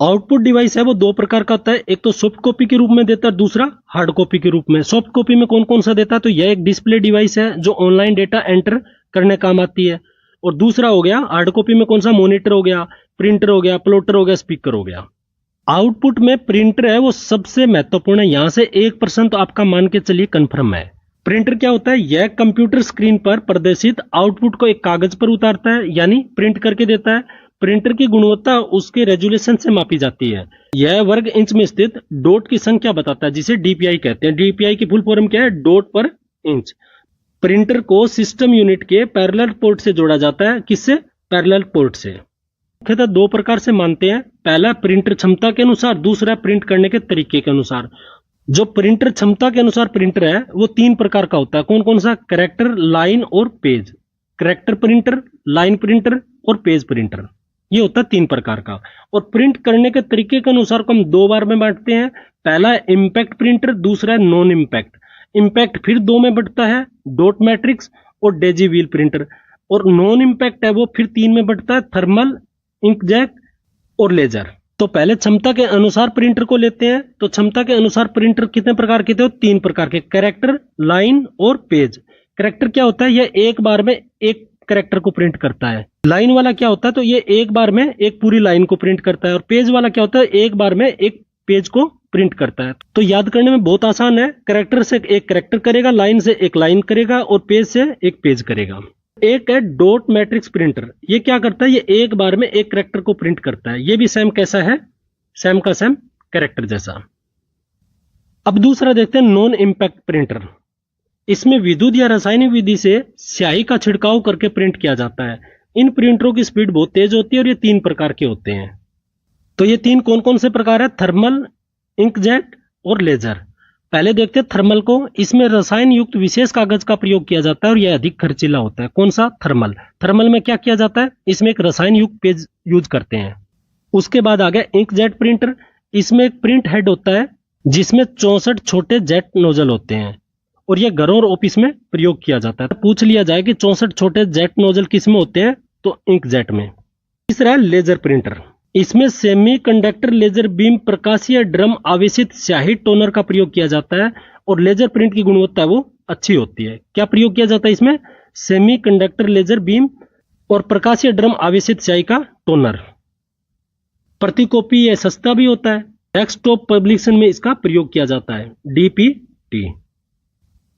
आउटपुट डिवाइस है वो 2 प्रकार का होता है, एक तो सॉफ्ट कॉपी के रूप में देता है, दूसरा हार्ड कॉपी के रूप में। सॉफ्ट कॉपी में कौन कौन सा देता है, तो यह एक डिस्प्ले डिवाइस है जो ऑनलाइन डेटा एंटर करने काम आती है। और दूसरा हो गया हार्ड कॉपी में कौन सा, मॉनिटर हो गया, प्रिंटर हो गया, प्लॉटर हो गया, स्पीकर हो गया। आउटपुट में प्रिंटर है वो सबसे महत्वपूर्ण है। यहां से 1% तो आपका मान के चलिए कंफर्म है। प्रिंटर क्या होता है, यह कंप्यूटर स्क्रीन पर प्रदर्शित आउटपुट को एक कागज पर उतारता है, यानी प्रिंट करके देता है। प्रिंटर की गुणवत्ता उसके रेजोल्यूशन से मापी जाती है। यह वर्ग इंच में स्थित डॉट की संख्या बताता है जिसे DPI कहते हैं। DPI की फुल फॉर्म क्या है, डॉट पर इंच। प्रिंटर को सिस्टम यूनिट के पैरेलल पोर्ट से जोड़ा जाता है। किससे? पैरेलल पोर्ट से। मुख्यतः दो प्रकार से मानते हैं। पहला प्रिंटर क्षमता के अनुसार, दूसरा प्रिंट करने के तरीके के अनुसार। जो प्रिंटर क्षमता के अनुसार प्रिंटर है वो तीन प्रकार का होता है। कौन कौन सा? कैरेक्टर, लाइन और page. Character printer, line printer और पेज प्रिंटर, ये होता है तीन प्रकार का। और प्रिंट करने के तरीके के अनुसार को हम दो बार में बांटते हैं। पहला इम्पैक्ट प्रिंटर, दूसरा नॉन इम्पैक्ट। इम्पैक्ट फिर दो में बढ़ता है, डॉट मैट्रिक्स और डेजी व्हील प्रिंटर। और नॉन इम्पैक्ट है वो फिर तीन में बढ़ता है, थर्मल, इंकजेट और लेजर। तो पहले क्षमता के अनुसार प्रिंटर को लेते हैं। तो क्षमता के अनुसार प्रिंटर कितने प्रकार के थे? तीन प्रकार के, कैरेक्टर, लाइन और पेज। कैरेक्टर क्या होता है? यह एक बार में एक कैरेक्टर को प्रिंट करता है। लाइन वाला क्या होता है? तो ये एक बार में एक पूरी लाइन को प्रिंट करता है। और पेज वाला क्या होता है? एक बार में एक पेज को प्रिंट करता है। तो याद करने में बहुत आसान है। कैरेक्टर से एक कैरेक्टर करेगा, लाइन से एक लाइन करेगा और पेज से एक पेज करेगा। एक है डॉट मैट्रिक्स प्रिंटर। ये क्या करता है? ये एक बार में एक कैरेक्टर को प्रिंट करता है। ये भी सेम कैसा है? सेम का सेम कैरेक्टर जैसा। अब दूसरा देखते हैं नॉन इम्पैक्ट प्रिंटर। इसमें विद्युत या रासायनिक विधि से स्याही का छिड़काव करके प्रिंट किया जाता है। इन प्रिंटरों की स्पीड बहुत तेज होती है और ये तीन प्रकार के होते हैं। तो ये तीन कौन कौन से प्रकार है? थर्मल, इंकजेट और लेजर। पहले देखते हैं थर्मल को। इसमें रसायन युक्त विशेष कागज का प्रयोग किया जाता है और यह अधिक खर्चीला होता है। कौन सा? थर्मल। थर्मल में क्या किया जाता है? इसमें एक रसायन युक्त पेज यूज करते हैं। उसके बाद आ गया इंकजेट प्रिंटर। इसमें एक प्रिंट हेड होता है जिसमें 64 छोटे जेट नोजल होते हैं और यह घरों और ऑफिस में प्रयोग किया जाता है। पूछ लिया जाए कि 64 छोटे जेट नोजल किस में होते हैं? तो इंकजेट में। तीसरा है लेजर प्रिंटर। इसमें सेमी कंडक्टर लेजर बीम प्रकाशीय ड्रम आवेशित स्याही टोनर का प्रयोग किया जाता है और लेजर प्रिंट की गुणवत्ता वो अच्छी होती है। क्या प्रयोग किया जाता है इसमें? सेमी कंडक्टर लेजर बीम और प्रकाशीय ड्रम आवेशित स्याही का टोनर। प्रति कॉपी यह सस्ता भी होता है। डेस्कटॉप पब्लिकेशन में इसका प्रयोग किया जाता है, डीपीटी।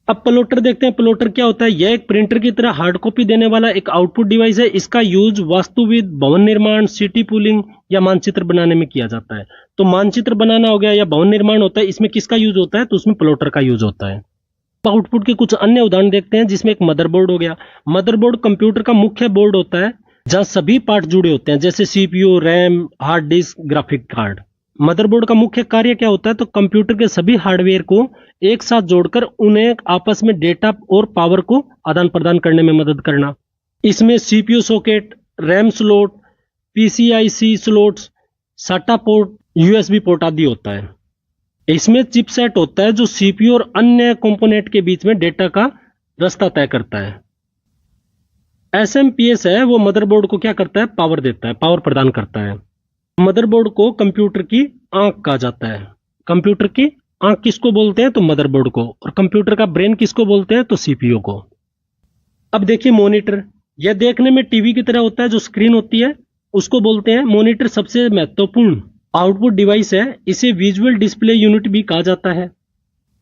अब प्लॉटर देखते हैं। प्लॉटर क्या होता है? यह एक प्रिंटर की तरह हार्ड कॉपी देने वाला एक आउटपुट डिवाइस है। इसका यूज वास्तुविद, भवन निर्माण, सिटी पुलिंग या मानचित्र बनाने में किया जाता है। तो मानचित्र बनाना हो गया या भवन निर्माण होता है, इसमें किसका यूज होता है? तो उसमें प्लॉटर का यूज होता है। आउटपुट के कुछ अन्य उदाहरण देखते हैं, जिसमें एक मदरबोर्ड हो गया। मदरबोर्ड कंप्यूटर का मुख्य बोर्ड होता है जहां सभी पार्ट जुड़े होते हैं, जैसे CPU, RAM, hard disk, graphic card. Motherboard का मुख्य कार्य क्या होता है? तो कंप्यूटर के सभी हार्डवेयर को एक साथ जोड़कर उन्हें आपस में डेटा और पावर को आदान प्रदान करने में मदद करना। इसमें CPU socket, RAM slot, PCIe slots, SATA port, USB port आदि होता है। इसमें चिपसेट होता है जो सीपीयू और अन्य कंपोनेंट के बीच में डेटा का रास्ता तय करता है। एसएमपीएस है वो मदरबोर्ड को क्या करता है? पावर देता है, पावर प्रदान करता है। मदरबोर्ड को कंप्यूटर की आंख कहा जाता है। कंप्यूटर की आंख किसको बोलते हैं? तो मदरबोर्ड को। और कंप्यूटर का ब्रेन किसको बोलते हैं? तो सीपीयू को। अब देखिए मॉनिटर। यह देखने में टीवी की तरह होता है, जो स्क्रीन होती है उसको बोलते हैं मॉनिटर। सबसे महत्वपूर्ण आउटपुट डिवाइस है। इसे विजुअल डिस्प्ले यूनिट भी कहा जाता है।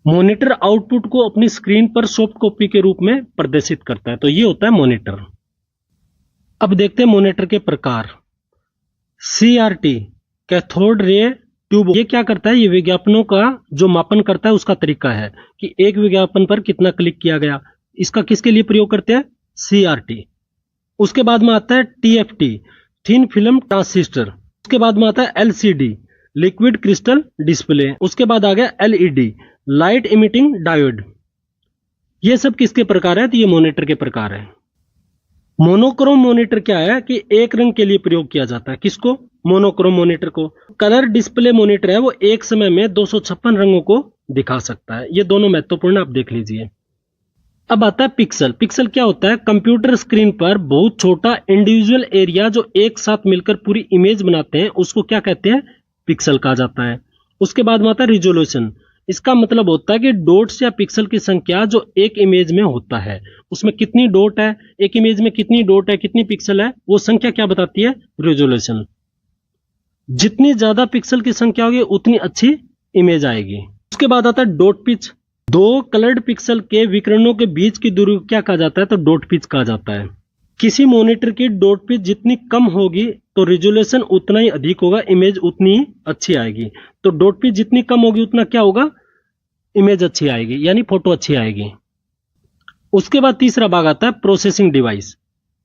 मॉनिटर आउटपुट को अपनी स्क्रीन पर सॉफ्ट कॉपी के रूप में प्रदर्शित करता है। तो ये होता है मॉनिटर। अब देखते हैं मॉनिटर के प्रकार। सीआरटी, कैथोड रे ट्यूब, ये क्या करता है? ये विज्ञापनों का जो मापन करता है उसका तरीका है कि एक विज्ञापन पर कितना क्लिक किया गया। इसका किसके लिए प्रयोग करते हैं? सीआरटी। उसके बाद में आता है टीएफटी, थिन फिल्म ट्रांजिस्टर। उसके बाद में आता है एलसीडी, लिक्विड क्रिस्टल डिस्प्ले। उसके बाद आ गया एलईडी, लाइट इमिटिंग डायोड। ये सब किसके प्रकार है? तो ये मॉनिटर के प्रकार है। मोनोक्रोम मॉनिटर क्या है? कि एक रंग के लिए प्रयोग किया जाता है। किसको? मोनोक्रोम मॉनिटर को। कलर डिस्प्ले मॉनिटर है वो एक समय में 256 रंगों को दिखा सकता है। ये दोनों महत्वपूर्ण आप देख लीजिए। अब आता है पिक्सल। पिक्सल क्या होता है? कंप्यूटर स्क्रीन पर बहुत छोटा इंडिविजुअल एरिया जो एक साथ मिलकर पूरी इमेज बनाते हैं, उसको क्या कहते हैं? पिक्सल कहा जाता है। उसके बाद में आता है रिजोल्यूशन। इसका मतलब होता है कि डॉट्स या पिक्सल की संख्या जो एक इमेज में होता है, उसमें कितनी डॉट है, एक इमेज में कितनी डॉट है, कितनी पिक्सल है, वो संख्या क्या बताती है? रिजोल्यूशन। जितनी ज्यादा पिक्सल की संख्या होगी उतनी अच्छी इमेज आएगी। उसके बाद आता है डॉट पिच। दो कलर्ड पिक्सल के विकिरणों के बीच की दूरी को क्या कहा जाता है? तो डॉट पिच कहा जाता है। किसी मॉनिटर की डॉट पिच जितनी कम होगी तो रिजोल्यूशन उतना ही अधिक होगा, इमेज उतनी ही अच्छी आएगी। तो डॉट पिच जितनी कम होगी उतना क्या होगा? इमेज अच्छी आएगी, यानी फोटो अच्छी आएगी। उसके बाद तीसरा भाग आता है प्रोसेसिंग डिवाइस।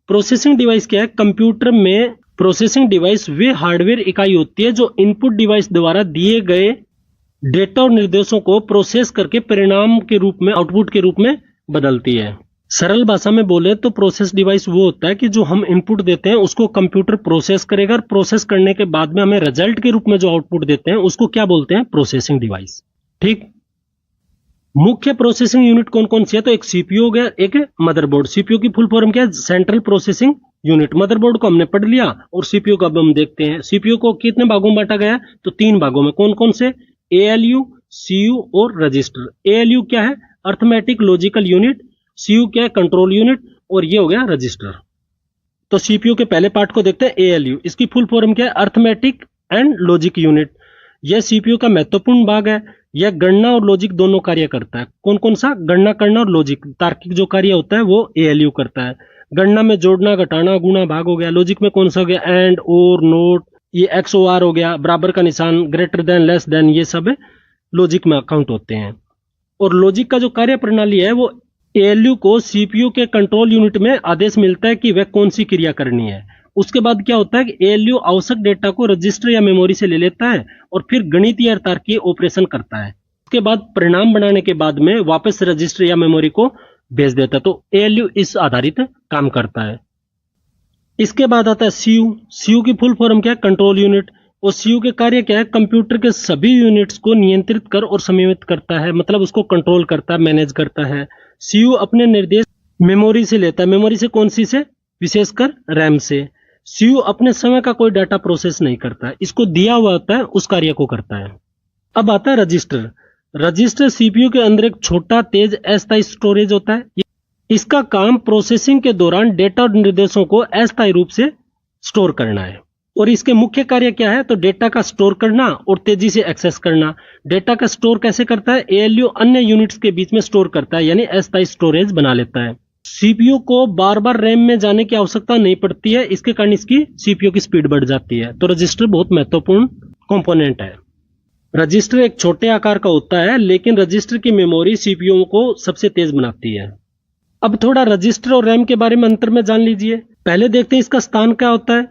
प्रोसेसिंग डिवाइस क्या है? कंप्यूटर में प्रोसेसिंग डिवाइस वे हार्डवेयर इकाई होती है जो इनपुट डिवाइस द्वारा दिए गए डेटा और निर्देशों को प्रोसेस करके परिणाम के रूप में, आउटपुट के रूप में बदलती है। सरल भाषा में बोले तो प्रोसेस डिवाइस वो होता है कि जो हम इनपुट देते हैं उसको कंप्यूटर प्रोसेस करेगा, और प्रोसेस करने के बाद में हमें रिजल्ट के रूप में जो आउटपुट देते हैं उसको क्या बोलते हैं? Processing device. ठीक। मुख्य प्रोसेसिंग यूनिट कौन कौन सी है? तो एक सीपीयू हो गया, एक मदरबोर्ड। सीपीयू की फुल फॉर्म क्या है? Central processing unit. मदरबोर्ड को हमने पढ़ लिया, और सीपीयू को अब हम देखते हैं। सीपीयू को कितने भागों में बांटा गया है? तो 3 भागों में। कौन कौन से? एएलयू, सीयू और रजिस्टर। एएलयू क्या है? Arithmetic logical unit. सीयू क्या है? Control unit. और ये हो गया रजिस्टर। तो सीपीयू के पहले पार्ट को देखते हैं, एएलयू। इसकी फुल फॉर्म क्या है? Arithmetic and logic unit. यह सीपीयू का महत्वपूर्ण भाग है। यह गणना और लॉजिक दोनों कार्य करता है। कौन कौन सा? गणना करना और लॉजिक, तार्किक जो कार्य होता है वो एएलयू करता है। गणना में जोड़ना, घटाना, गुणा, भाग हो गया। लॉजिक में कौन सा हो गया? एंड, और, नोट, ये XOR हो गया, बराबर का निशान, ग्रेटर देन, लेस देन, ये सब लॉजिक में अकाउंट होते हैं। और लॉजिक का जो कार्य प्रणाली है वो एएलयू को सीपीयू के कंट्रोल यूनिट में आदेश मिलता है कि वह कौन सी क्रिया करनी है। उसके बाद क्या होता है कि एएलयू आवश्यक डेटा को रजिस्टर या मेमोरी से ले लेता है और फिर गणितीय या तार्किक ऑपरेशन करता है। उसके बाद परिणाम बनाने के बाद में वापस रजिस्टर या मेमोरी को भेज देता है। तो एएलयू इस आधारित काम करता है। इसके बाद आता है सीयू। सीयू की फुल फॉर्म क्या है? Control unit. और सीयू के कार्य क्या है? कंप्यूटर के सभी यूनिट्स को नियंत्रित कर और समन्वित करता है, मतलब उसको कंट्रोल करता है, मैनेज करता है। सीयू अपने निर्देश मेमोरी से लेता है। मेमोरी से कौन सी से? विशेषकर रैम से। सीयू अपने समय का कोई डाटा प्रोसेस नहीं करता है, इसको दिया हुआ होता है उस कार्य को करता है। अब आता है रजिस्टर। रजिस्टर सीपीयू के अंदर एक छोटा तेज अस्थायी स्टोरेज होता है। इसका काम प्रोसेसिंग के दौरान डेटा और निर्देशों को अस्थायी रूप से स्टोर करना है। और इसके मुख्य कार्य क्या है? तो डेटा का स्टोर करना और तेजी से एक्सेस करना। डेटा का स्टोर कैसे करता है? एएलयू अन्य यूनिट्स के बीच में स्टोर करता है, यानी अस्थायी स्टोरेज बना लेता है। सीपीयू को बार बार रैम में जाने की आवश्यकता नहीं पड़ती है, इसके कारण इसकी सीपीयू की स्पीड बढ़ जाती है। तो रजिस्टर बहुत महत्वपूर्ण कंपोनेंट है। रजिस्टर एक छोटे आकार का होता है, लेकिन रजिस्टर की मेमोरी सीपीयू को सबसे तेज बनाती है। अब थोड़ा रजिस्टर और रैम के बारे में अंतर में जान लीजिए। पहले देखते हैं इसका स्थान क्या होता है।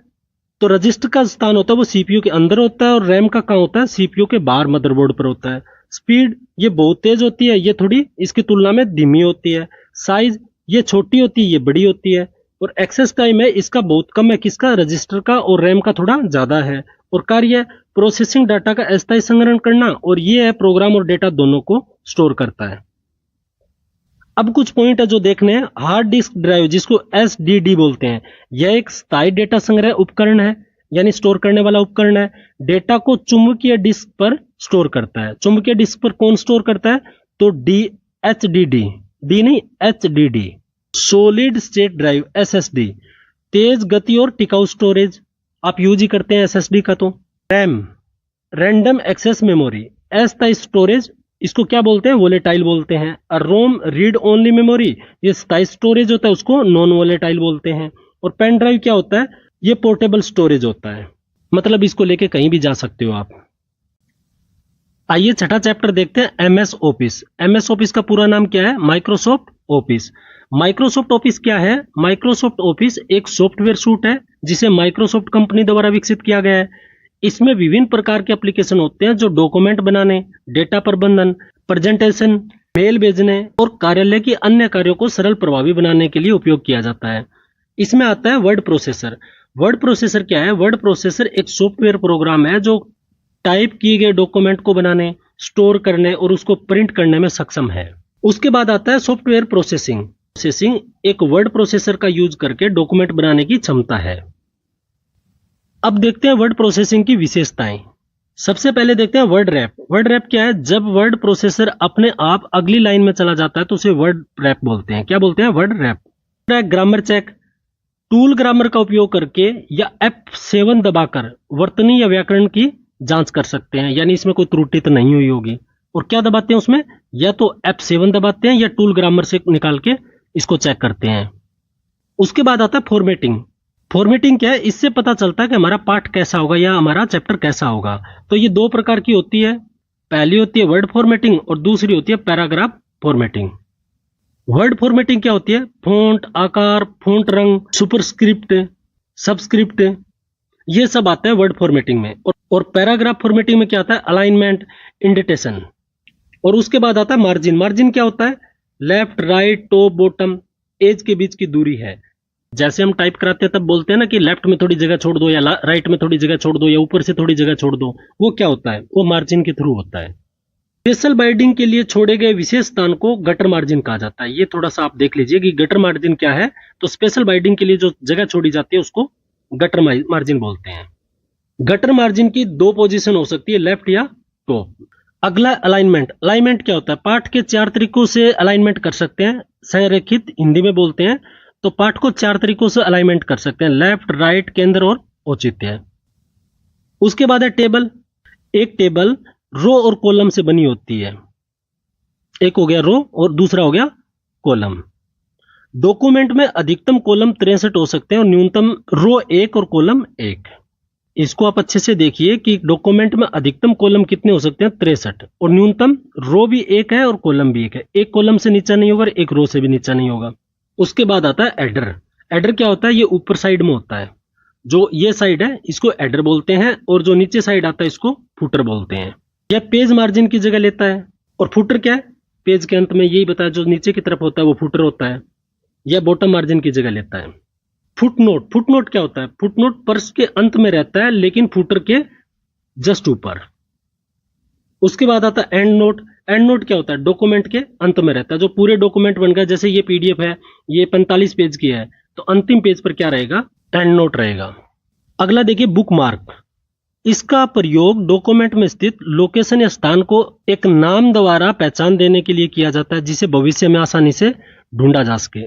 तो रजिस्टर का स्थान होता है वो सीपीयू के अंदर होता है, और रैम का कहाँ होता है? सीपीयू के बाहर मदरबोर्ड पर होता है। स्पीड ये बहुत तेज होती है, ये थोड़ी इसकी तुलना में धीमी होती है। साइज ये छोटी होती है, ये बड़ी होती है। और एक्सेस टाइम है इसका बहुत कम है, किसका? रजिस्टर का। और रैम का थोड़ा ज्यादा है। और कार्य प्रोसेसिंग डाटा का अस्थायी संग्रहण करना, और ये है प्रोग्राम और डेटा दोनों को स्टोर करता है। अब कुछ पॉइंट है जो देखने हैं। हार्ड डिस्क ड्राइव, जिसको एसडीडी बोलते हैं, यह एक स्थायी डेटा संग्रह उपकरण है, यानी स्टोर करने वाला उपकरण है। डेटा को चुंबकीय डिस्क पर स्टोर करता है। चुंबकीय डिस्क पर कौन स्टोर करता है? तो एचडीडी, डी नहीं, HDD. Solid state drive, SSD, तेज गति और टिकाऊ स्टोरेज, आप यूज ही करते हैं एसएसडी का। तो रैम, रैंडम एक्सेस मेमोरी, अस्थायी स्टोरेज, इसको क्या बोलते हैं? वोलेटाइल बोलते हैं। और रोम, रीड ओनली मेमोरी, ये स्थायी स्टोरेज होता है, उसको नॉन वोलेटाइल बोलते हैं। और पेन ड्राइव क्या होता है? ये पोर्टेबल स्टोरेज होता है, मतलब इसको लेके कहीं भी जा सकते हो आप। आइए छठा चैप्टर देखते हैं, एमएस ऑफिस। एमएस ऑफिस का पूरा नाम क्या है? Microsoft office. माइक्रोसॉफ्ट ऑफिस क्या है? माइक्रोसॉफ्ट ऑफिस एक सॉफ्टवेयर सूट है जिसे माइक्रोसॉफ्ट कंपनी द्वारा विकसित किया गया है। इसमें विभिन्न प्रकार के एप्लीकेशन होते हैं जो डॉक्यूमेंट बनाने, डेटा प्रबंधन, प्रेजेंटेशन, मेल भेजने और कार्यालय की अन्य कार्यों को सरल प्रभावी बनाने के लिए उपयोग किया जाता है। इसमें आता है वर्ड प्रोसेसर। वर्ड प्रोसेसर क्या है? वर्ड प्रोसेसर एक सॉफ्टवेयर प्रोग्राम है जो टाइप किए गए डॉक्यूमेंट को बनाने, स्टोर करने और उसको प्रिंट करने में सक्षम है। उसके बाद आता है सॉफ्टवेयर प्रोसेसिंग। प्रोसेसिंग एक वर्ड प्रोसेसर का यूज करके डॉक्यूमेंट बनाने की क्षमता है। अब देखते हैं वर्ड प्रोसेसिंग की विशेषताएं। सबसे पहले देखते हैं वर्ड रैप। वर्ड रैप क्या है? जब वर्ड प्रोसेसर अपने आप अगली लाइन में चला जाता है तो उसे वर्ड रैप बोलते हैं। क्या बोलते हैं? Word wrap. Grammar check, tool grammar का उपयोग करके या F7 दबाकर वर्तनी या व्याकरण की जांच कर सकते हैं, यानी इसमें कोई त्रुटि तो नहीं हुई होगी। और क्या दबाते हैं उसमें? या तो F7 दबाते हैं या टूल ग्रामर से निकाल के इसको चेक करते हैं। उसके बाद आता है फॉर्मेटिंग। फॉर्मेटिंग क्या है? इससे पता चलता है कि हमारा पाठ कैसा होगा या हमारा चैप्टर कैसा होगा। तो ये दो प्रकार की होती है। पहली होती है वर्ड फॉर्मेटिंग और दूसरी होती है पैराग्राफ फॉर्मेटिंग। वर्ड फॉर्मेटिंग क्या होती है? फॉन्ट आकार, फॉन्ट रंग, सुपरस्क्रिप्ट, सबस्क्रिप्ट, ये सब आता है वर्ड फॉर्मेटिंग में। और पैराग्राफ फॉर्मेटिंग में क्या आता है? Alignment, indentation. और उसके बाद आता है मार्जिन। मार्जिन क्या होता है? Left, right, top, bottom, edge के बीच की दूरी है। जैसे हम टाइप कराते हैं तब बोलते हैं ना कि लेफ्ट में थोड़ी जगह छोड़ दो, या राइट में थोड़ी जगह छोड़ दो, या ऊपर से थोड़ी जगह छोड़ दो। वो क्या होता है? वो मार्जिन के थ्रू होता है। स्पेशल बाइंडिंग के लिए छोड़े गए विशेष स्थान को गटर मार्जिन कहा जाता है। ये थोड़ा सा आप देख लीजिए कि गटर मार्जिन क्या है। तो स्पेशल बाइंडिंग के लिए जो जगह छोड़ी जाती है उसको गटर मार्जिन बोलते हैं। गटर मार्जिन की दो पोजीशन हो सकती है, लेफ्ट या टॉप। अगला अलाइनमेंट। अलाइनमेंट क्या होता है? पाठ के 4 तरीकों से अलाइनमेंट कर सकते हैं। संरेखित हिंदी में बोलते हैं। तो पाठ को 4 तरीकों से अलाइनमेंट कर सकते हैं, लेफ्ट, राइट, केंद्र और औचित्य। उसके बाद है टेबल। एक टेबल रो और कॉलम से बनी होती है। एक हो गया रो और दूसरा हो गया कॉलम। डॉक्यूमेंट में अधिकतम कॉलम 63 हो सकते हैं और न्यूनतम रो 1 और कॉलम 1। इसको आप अच्छे से देखिए कि डॉक्यूमेंट में अधिकतम कॉलम कितने हो सकते हैं? 63। और न्यूनतम रो भी 1 है और कॉलम भी 1 है। एक कॉलम से नीचा नहीं होगा, एक रो से भी नीचा नहीं होगा। उसके बाद आता है एडर। एडर क्या होता है? ये ऊपर साइड में होता है। जो ये साइड है इसको एडर बोलते हैं, और जो नीचे साइड आता है इसको फुटर बोलते हैं। यह पेज मार्जिन की जगह लेता है। और फुटर क्या है? पेज के अंत में यही बताया, जो नीचे की तरफ होता है वो फुटर होता है। यह बॉटम मार्जिन की जगह लेता है। फुटनोट। फुटनोट क्या होता है? फुटनोट पर्स के अंत में रहता है लेकिन फुटर के जस्ट ऊपर। उसके बाद आता है एंड नोट। एंड नोट क्या होता है? डॉक्यूमेंट के अंत में रहता है। जो पूरे डॉक्यूमेंट बन गया, जैसे ये पीडीएफ है, ये 45 पेज की है, तो अंतिम पेज पर क्या रहेगा? एंड नोट रहेगा। अगला देखिए बुक मार्क। इसका प्रयोग डॉक्यूमेंट में स्थित लोकेशन या स्थान को एक नाम द्वारा पहचान देने के लिए किया जाता है, जिसे भविष्य में आसानी से ढूंढा जा सके।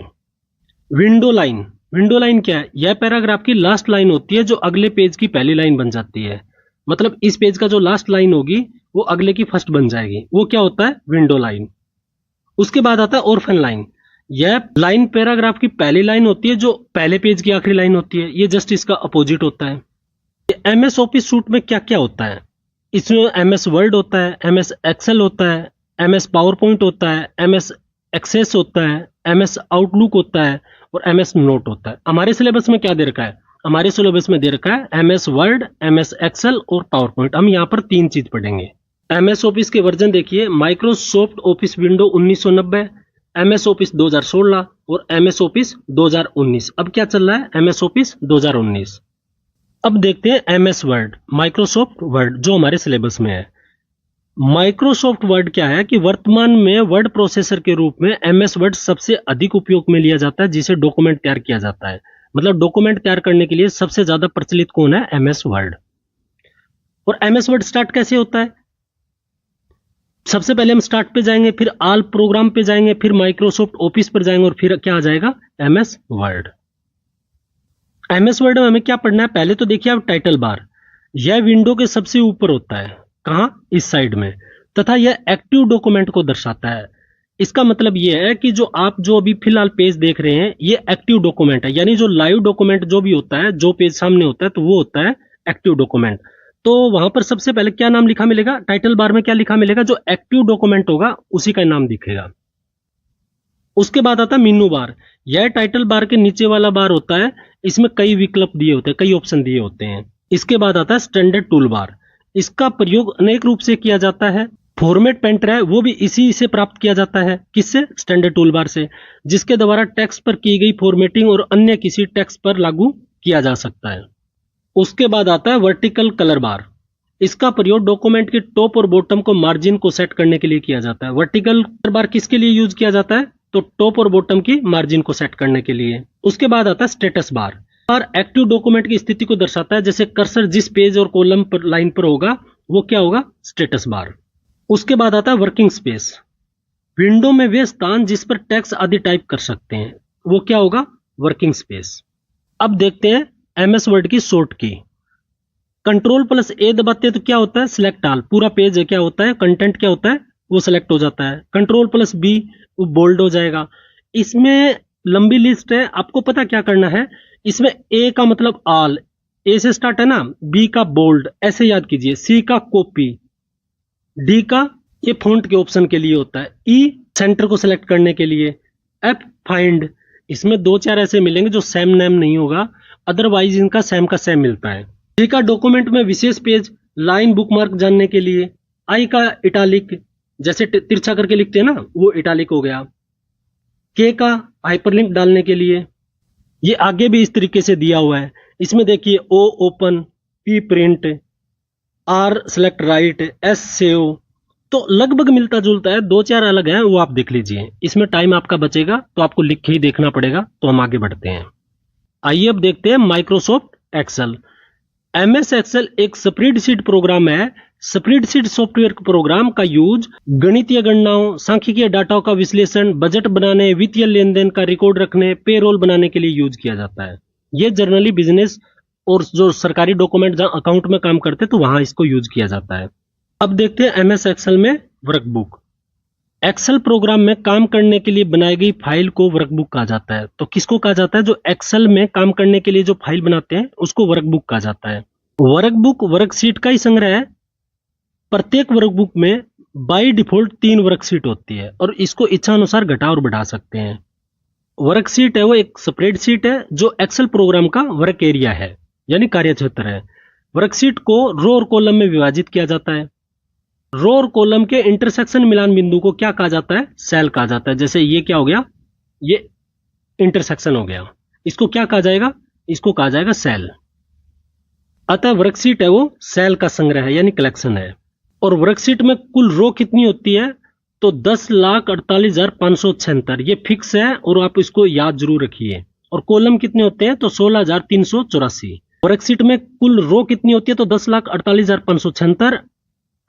Window line. विंडो लाइन क्या है? यह पैराग्राफ की लास्ट लाइन होती है जो अगले पेज की पहली लाइन बन जाती है। मतलब इस पेज का जो लास्ट लाइन होगी वो अगले की फर्स्ट बन जाएगी। वो क्या होता है? Window line. उसके बाद आता है ऑर्फन लाइन। यह लाइन पैराग्राफ की पहली लाइन होती है जो पहले पेज की आखिरी लाइन होती है। ये जस्ट इसका अपोजिट होता है। एमएस ऑफिस सूट में क्या क्या होता है? इसमें एमएस वर्ड होता है, एमएस एक्सेल होता है, एमएस पावर पॉइंट होता है, एमएस एक्सेस होता है, एमएस आउटलुक होता है और एमएस नोट होता है। हमारे सिलेबस में क्या दे रखा है? हमारे सिलेबस में दे रखा है एमएस वर्ड, एमएस एक्सेल और पावर पॉइंट। हम यहाँ पर 3 चीज पढ़ेंगे। एमएस ऑफिस के वर्जन देखिए, Microsoft office window 1990, MS office 2016 और एमएस ऑफिस 2019। अब क्या चल रहा है? MS office 2019। अब देखते हैं एमएस वर्ड, माइक्रोसॉफ्ट वर्ड, जो हमारे सिलेबस में है। माइक्रोसॉफ्ट वर्ड क्या है कि वर्तमान में वर्ड प्रोसेसर के रूप में एमएस वर्ड सबसे अधिक उपयोग में लिया जाता है, जिसे डॉक्यूमेंट तैयार किया जाता है। मतलब डॉक्यूमेंट तैयार करने के लिए सबसे ज्यादा प्रचलित कौन है? MS word. और एमएस वर्ड स्टार्ट कैसे होता है? सबसे पहले हम स्टार्ट पे जाएंगे, फिर ऑल प्रोग्राम पे जाएंगे, फिर माइक्रोसॉफ्ट ऑफिस पर जाएंगे और फिर क्या आ जाएगा? MS Word. एमएस वर्ड में हमें क्या पढ़ना है? पहले तो देखिए आप टाइटल बार। यह विंडो के सबसे ऊपर होता है। कहां? इस साइड में। तथा यह एक्टिव डॉक्यूमेंट को दर्शाता है। इसका मतलब यह है कि जो आप जो अभी फिलहाल पेज देख रहे हैं ये एक्टिव डॉक्यूमेंट है, यानी जो लाइव डॉक्यूमेंट जो भी होता है, जो पेज सामने होता है तो वो होता है एक्टिव डॉक्यूमेंट। तो वहां पर सबसे पहले क्या नाम लिखा मिलेगा? टाइटल बार में क्या लिखा मिलेगा? जो एक्टिव डॉक्यूमेंट होगा उसी का नाम दिखेगा। उसके बाद आता है मेनू बार। यह टाइटल बार के नीचे वाला बार होता है। इसमें कई विकल्प दिए होते हैं, कई ऑप्शन दिए होते हैं। इसके बाद आता है स्टैंडर्ड टूल बार। इसका प्रयोग अनेक रूप से किया जाता है। फॉर्मेट पेंटर है वो भी इसी से प्राप्त किया जाता है। किससे? स्टैंडर्ड टूल बार से, जिसके द्वारा टेक्स्ट पर की गई फॉर्मेटिंग और अन्य किसी टेक्स्ट पर लागू किया जा सकता है। उसके बाद आता है वर्टिकल कलर बार। इसका प्रयोग डॉक्यूमेंट के टॉप और बॉटम को मार्जिन को सेट करने के लिए किया जाता है। वर्टिकल कलर बार किसके लिए यूज किया जाता है? तो टॉप और बॉटम की मार्जिन को सेट करने के लिए। उसके बाद आता है स्टेटस बार। एक्टिव डॉक्यूमेंट की स्थिति को दर्शाता है। जैसे कर्सर जिस पेज और कॉलम पर लाइन पर होगा वो क्या होगा? Status bar. उसके बाद आता है वर्किंग स्पेस। विंडो में वे स्थान जिस पर टेक्स्ट आदि टाइप कर सकते हैं वो क्या होगा? Working space. अब देखते हैं एमएस वर्ड की शॉर्ट की। Ctrl+A दबाते हैं तो क्या होता है? Select all. पूरा पेज है क्या होता है? कंटेंट क्या होता है? वो सिलेक्ट हो जाता है। Ctrl+B वो बोल्ड हो जाएगा। इसमें लंबी लिस्ट है, आपको पता क्या करना है? इसमें ए का मतलब ऑल, ए से स्टार्ट है ना, बी का बोल्ड, ऐसे याद कीजिए, सी का कॉपी, डी का ये फॉन्ट के ऑप्शन के लिए होता है, ई सेंटर को सिलेक्ट करने के लिए, एफ फाइंड, इसमें 2-4 ऐसे मिलेंगे जो सेम नेम नहीं होगा, अदरवाइज इनका सेम का सेम मिलता है। जी का डॉक्यूमेंट में विशेष पेज, लाइन बुकमार्क जानने के लिए। आई का इटालिक, जैसे तिरछा करके लिखते हैं ना, वो इटालिक हो गया। के का हाइपरलिंक डालने के लिए। ये आगे भी इस तरीके से दिया हुआ है। इसमें देखिए O open, P print, R select right, S save, तो लगभग मिलता जुलता है, 2-4 अलग है, वो आप देख लीजिए। इसमें टाइम आपका बचेगा तो आपको लिख के ही देखना पड़ेगा। तो हम आगे बढ़ते हैं। आइए अब देखते हैं माइक्रोसॉफ्ट एक्सेल। एमएस एक्सेल एक स्प्रेडशीट प्रोग्राम है। स्प्रेडशीट सॉफ्टवेयर प्रोग्राम का यूज गणितीय गणनाओं, सांख्यिकीय डाटा का विश्लेषण, बजट बनाने, वित्तीय लेन देन का रिकॉर्ड रखने, पेरोल बनाने के लिए यूज किया जाता है। ये जनरली बिजनेस और जो सरकारी डॉक्यूमेंट जहां अकाउंट में काम करते हैं तो वहां इसको यूज किया जाता है। अब देखते हैं एमएस एक्सेल में वर्कबुक। एक्सेल प्रोग्राम में काम करने के लिए बनाई गई फाइल को वर्कबुक कहा जाता है। तो किसको कहा जाता है? जो एक्सेल में काम करने के लिए जो फाइल बनाते हैं उसको वर्कबुक कहा जाता है। वर्कबुक वर्कशीट का ही संग्रह है। प्रत्येक वर्कबुक में बाय डिफॉल्ट 3 वर्कशीट होती है और इसको इच्छा अनुसार घटा और बढ़ा सकते हैं। वर्कशीट है वो एक स्प्रेडशीट है जो एक्सेल प्रोग्राम का वर्क एरिया है, यानी कार्यक्षेत्र है। वर्कशीट को रो और कॉलम में विभाजित किया जाता है। रो और कॉलम के इंटरसेक्शन मिलान बिंदु को क्या कहा जाता है? सेल कहा जाता है। जैसे ये क्या हो गया? ये इंटरसेक्शन हो गया। इसको क्या कहा जाएगा? इसको कहा जाएगा सेल। अतः वर्कशीट है वो सेल का संग्रह है, यानी कलेक्शन है। और वर्कशीट में कुल रो कितनी होती है? तो 10,48,576, ये फिक्स है और आप इसको याद जरूर रखिए। और कॉलम कितने होते हैं? तो 16,384। वर्कशीट में कुल रो कितनी होती है? तो 10,48,576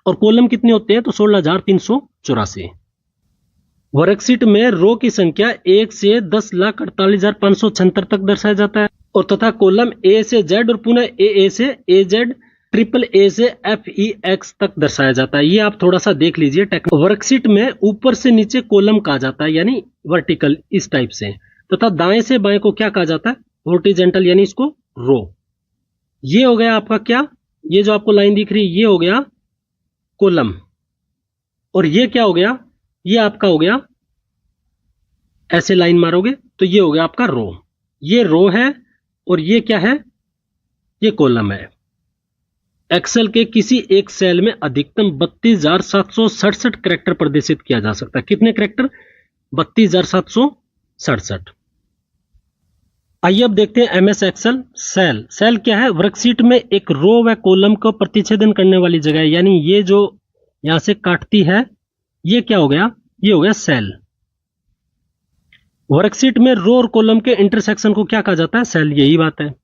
और कॉलम कितने होते हैं? तो 16,384। वर्कशीट में रो की संख्या 1 से 10,48,576 तक दर्शाया जाता है और तथा कॉलम ए से जेड और पुनः ए से ए जेड, ट्रिपल ए से एफ ई एक्स तक दर्शाया जाता है। ये आप थोड़ा सा देख लीजिए। वर्कशीट में ऊपर से नीचे कॉलम कहा जाता है, यानी वर्टिकल इस टाइप से, तथा दाएं से बाएं को क्या कहा जाता है? हॉरिजॉन्टल, यानी इसको रो। ये हो गया आपका क्या? ये जो आपको लाइन दिख रही है ये हो गया कॉलम। और ये क्या हो गया? ये आपका हो गया, ऐसे लाइन मारोगे तो ये हो गया आपका रो। ये रो है और ये क्या है? ये कॉलम है। एक्सेल के किसी एक सेल में अधिकतम 32,767 कैरेक्टर प्रदर्शित किया जा सकता है। कितने कैरेक्टर? 32,767। आइए अब देखते हैं एमएस एक्सेल सेल। सेल क्या है? वर्कशीट में एक रो व कॉलम को प्रतिच्छेदन करने वाली जगह है, यानी ये जो यहां से काटती है ये क्या हो गया? ये हो गया सेल। वर्कशीट में रो और कॉलम के इंटरसेक्शन को क्या कहा जाता है? सेल। यही बात है।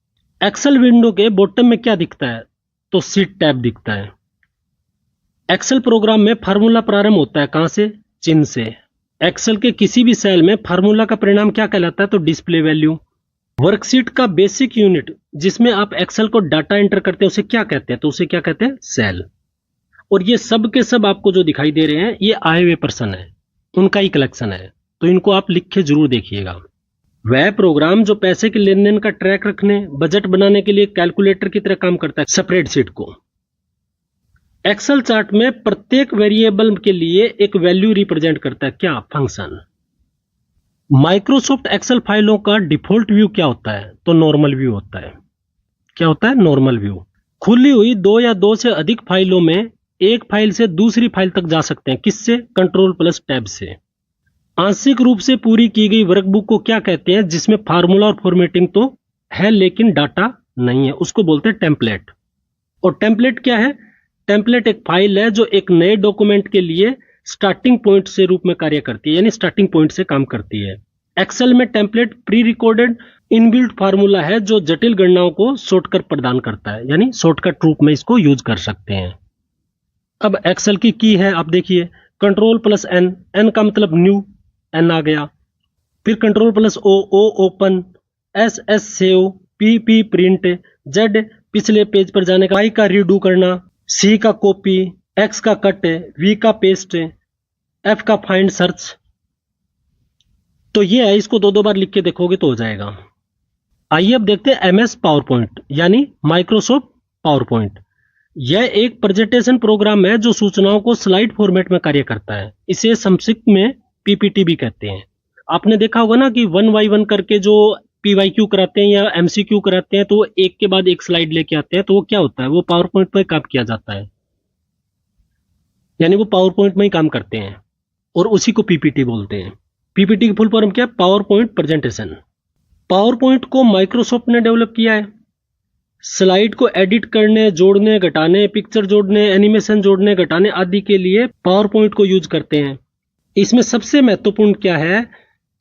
एक्सेल विंडो के बॉटम में क्या दिखता है? तो शीट टैब दिखता है। एक्सेल प्रोग्राम में फार्मूला प्रारंभ होता है कहां से? चिन्ह से। एक्सेल के किसी भी सेल में फार्मूला का परिणाम क्या कहलाता है? तो डिस्प्ले वैल्यू। वर्कशीट का बेसिक यूनिट जिसमें आप एक्सेल को डाटा एंटर करते हैं उसे क्या कहते हैं? तो उसे क्या कहते हैं? सेल। और ये सब के सब आपको जो दिखाई दे रहे हैं ये आए हुए पर्सन है, उनका ही कलेक्शन है, तो इनको आप लिख के जरूर देखिएगा। वह प्रोग्राम जो पैसे के लेन देन का ट्रैक रखने, बजट बनाने के लिए कैलकुलेटर की तरह काम करता है, स्प्रेडशीट को। एक्सेल चार्ट में प्रत्येक वेरिएबल के लिए एक वैल्यू रिप्रेजेंट करता है, क्या? फंक्शन। माइक्रोसॉफ्ट एक्सेल फाइलों का डिफॉल्ट व्यू क्या होता है? तो नॉर्मल व्यू होता है। क्या होता है? Normal view. खुली हुई 2 या 2 से अधिक फाइलों में एक फाइल से दूसरी फाइल तक जा सकते हैं। किससे? कंट्रोल+टैब से। आंशिक रूप से पूरी की गई वर्कबुक को क्या कहते हैं? जिसमें फार्मूला और फॉर्मेटिंग तो है लेकिन डाटा नहीं है, उसको बोलते हैं टेम्पलेट। और टेम्पलेट क्या है? टेम्पलेट एक फाइल है जो एक नए डॉक्यूमेंट के लिए स्टार्टिंग पॉइंट से रूप में कार्य करती है, यानी स्टार्टिंग पॉइंट से काम करती है। एक्सेल में template pre recorded inbuilt formula है जो जटिल गणनाओं को शॉर्टकट प्रदान करता है, यानी शॉर्टकट रूप में इसको यूज कर सकते हैं। अब एक्सेल की है, आप देखिए Ctrl+N, N का मतलब न्यू, N आ गया। फिर Ctrl+O, O open, S save, P print, Z पिछले पेज पर जाने का, Y का रीडू करना, C का कॉपी, X का कट, V का पेस्ट, F का फाइंड सर्च। तो ये है, इसको 2 बार लिख के देखोगे तो हो जाएगा। आइए अब देखते हैं MS पावर पॉइंट, यानी माइक्रोसॉफ्ट पावर पॉइंट। यह एक प्रेजेंटेशन प्रोग्राम है जो सूचनाओं को स्लाइड फॉर्मेट में कार्य करता है। इसे संक्षिप्त में PPT भी कहते हैं। आपने देखा होगा ना कि 1 by 1 करके जो PYQ कराते हैं या MCQ कराते हैं तो वो एक के बाद एक स्लाइड लेके आते हैं, तो वो क्या होता है, वो पावर पॉइंट में काम किया जाता है, यानी वो पावर पॉइंट में ही काम करते हैं और उसी को PPT बोलते हैं। PPT की फुल फॉर्म क्या है? Power point presentation. Power point को माइक्रोसॉफ्ट ने डेवलप किया है। स्लाइड को एडिट करने, जोड़ने, घटाने, पिक्चर जोड़ने, एनिमेशन जोड़ने, घटाने आदि के लिए पावर पॉइंट को यूज करते हैं। इसमें सबसे महत्वपूर्ण क्या है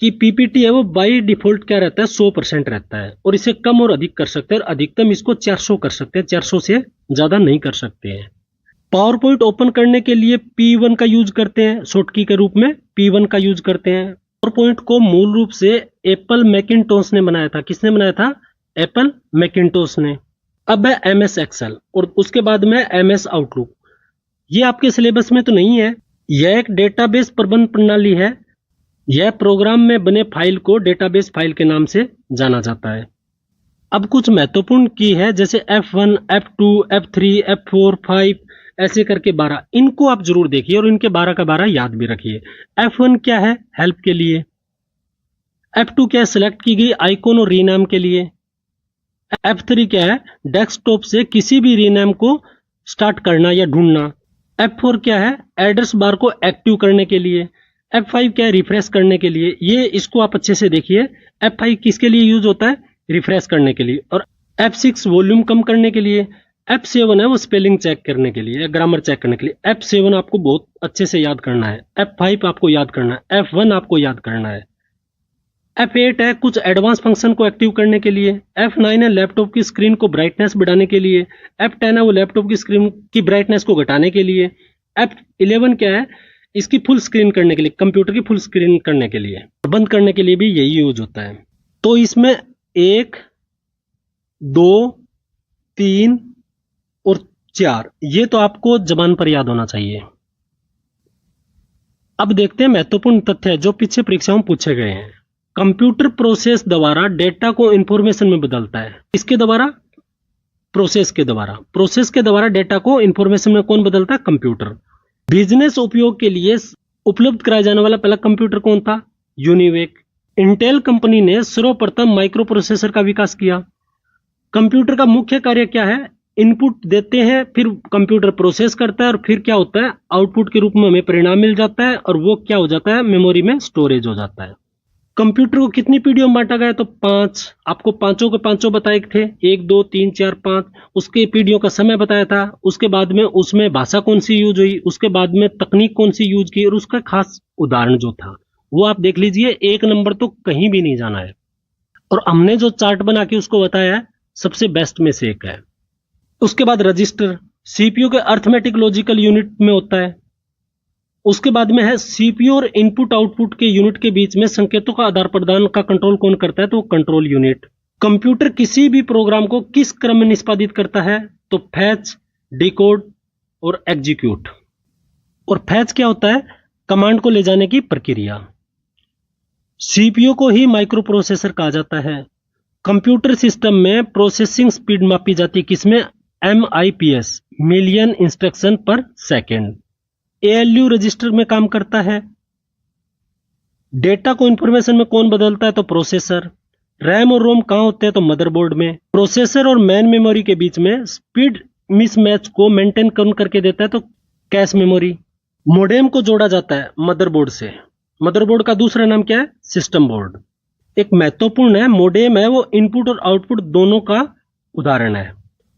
कि PPT है वो बाय डिफॉल्ट क्या रहता है, 100% रहता है, और इसे कम और अधिक कर सकते हैं, और अधिकतम इसको 400 कर सकते हैं, 400 से ज्यादा नहीं कर सकते हैं। पावर पॉइंट ओपन करने के लिए P1 का यूज करते हैं, शॉर्टकी के रूप में P1 का यूज करते हैं। पावर पॉइंट को मूल रूप से एप्पल मैकिन्टोश ने बनाया था। किसने बनाया था? एप्पल मैकिन्टोश ने। अब है MS एक्सेल और उसके बाद में MS आउटलुक। ये आपके सिलेबस में तो नहीं है। यह एक डेटाबेस प्रबंध प्रणाली है। यह प्रोग्राम में बने फाइल को डेटाबेस फाइल के नाम से जाना जाता है। अब कुछ महत्वपूर्ण की है, जैसे F1, F2, F3, F4, 5 ऐसे करके 12, इनको आप जरूर देखिए और इनके 12 का 12 याद भी रखिए। F1 क्या है? हेल्प के लिए। F2 क्या है? सिलेक्ट की गई आइकॉन और रीनाम के लिए। F3 क्या है? डेस्कटॉप से किसी भी रीनेम को स्टार्ट करना या ढूंढना। F4 क्या है? एड्रेस बार को एक्टिव करने के लिए। F5 क्या है? रिफ्रेश करने के लिए। ये इसको आप अच्छे से देखिए। F5 किसके लिए यूज होता है? रिफ्रेश करने के लिए। और F6 वॉल्यूम कम करने के लिए। F7 है वो स्पेलिंग चेक करने के लिए या ग्रामर चेक करने के लिए। F7 आपको बहुत अच्छे से याद करना है। F5 आपको याद करना है। F1 आपको याद करना है। F8 है कुछ एडवांस फंक्शन को एक्टिव करने के लिए। F9 है लैपटॉप की स्क्रीन को ब्राइटनेस बढ़ाने के लिए। F10 है वो लैपटॉप की स्क्रीन की ब्राइटनेस को घटाने के लिए। F11 क्या है? इसकी फुल स्क्रीन करने के लिए, कंप्यूटर की फुल स्क्रीन करने के लिए। बंद करने के लिए भी यही यूज होता है। तो इसमें 1, 2, 3 और 4 ये तो आपको जबान पर याद होना चाहिए। अब देखते हैं महत्वपूर्ण तथ्य जो पीछे परीक्षाओं में पूछे गए हैं। कंप्यूटर प्रोसेस द्वारा डेटा को इंफॉर्मेशन में बदलता है। इसके द्वारा? प्रोसेस के द्वारा। प्रोसेस के द्वारा डेटा को इंफॉर्मेशन में कौन बदलता है? कंप्यूटर। बिजनेस उपयोग के लिए उपलब्ध कराया जाने वाला पहला कंप्यूटर कौन था? यूनिवेक। इंटेल कंपनी ने सर्वप्रथम माइक्रो प्रोसेसर का विकास किया। कंप्यूटर का मुख्य कार्य क्या है? इनपुट देते हैं, फिर कंप्यूटर प्रोसेस करता है और फिर क्या होता है? आउटपुट के रूप में हमें परिणाम मिल जाता है और वो क्या हो जाता है? मेमोरी में स्टोरेज हो जाता है। कंप्यूटर को कितनी पीढ़ियों में बांटा गया? तो 5। आपको पांचों के पांचों बताए थे, 1, 2, 3, 4, 5। उसके पीढ़ियों का समय बताया था। उसके बाद में उसमें भाषा कौन सी यूज हुई, उसके बाद में तकनीक कौन सी यूज की, और उसका खास उदाहरण जो था वो आप देख लीजिए। 1 नंबर तो कहीं भी नहीं जाना है। और हमने जो चार्ट बना के उसको बताया है, सबसे बेस्ट में से एक है। उसके बाद रजिस्टर CPU के अर्थमेटिक लॉजिकल यूनिट में होता है। उसके बाद में है CPU और इनपुट आउटपुट के यूनिट के बीच में संकेतों का आदान प्रदान का कंट्रोल कौन करता है? तो कंट्रोल यूनिट। कंप्यूटर किसी भी प्रोग्राम को किस क्रम में निष्पादित करता है? तो फैच, डिकोड और एग्जीक्यूट। और फैच क्या होता है? कमांड को ले जाने की प्रक्रिया। CPU को ही माइक्रो प्रोसेसर कहा जाता है। कंप्यूटर सिस्टम में प्रोसेसिंग स्पीड मापी जाती है किसमें? MIPS, मिलियन इंस्ट्रक्शन पर सेकेंड। ALU रजिस्टर में काम करता है। डेटा को इंफॉर्मेशन में कौन बदलता है? तो प्रोसेसर। रैम और रोम कहां होते हैं? तो मदरबोर्ड में। प्रोसेसर और मेन मेमोरी के बीच में स्पीड मिसमैच को मेंटेन कौन करके देता है? तो कैश मेमोरी। मोडेम को जोड़ा जाता है मदरबोर्ड से। मदरबोर्ड का दूसरा नाम क्या है? System board. एक महत्वपूर्ण है, मोडेम है वो इनपुट और आउटपुट दोनों का उदाहरण है।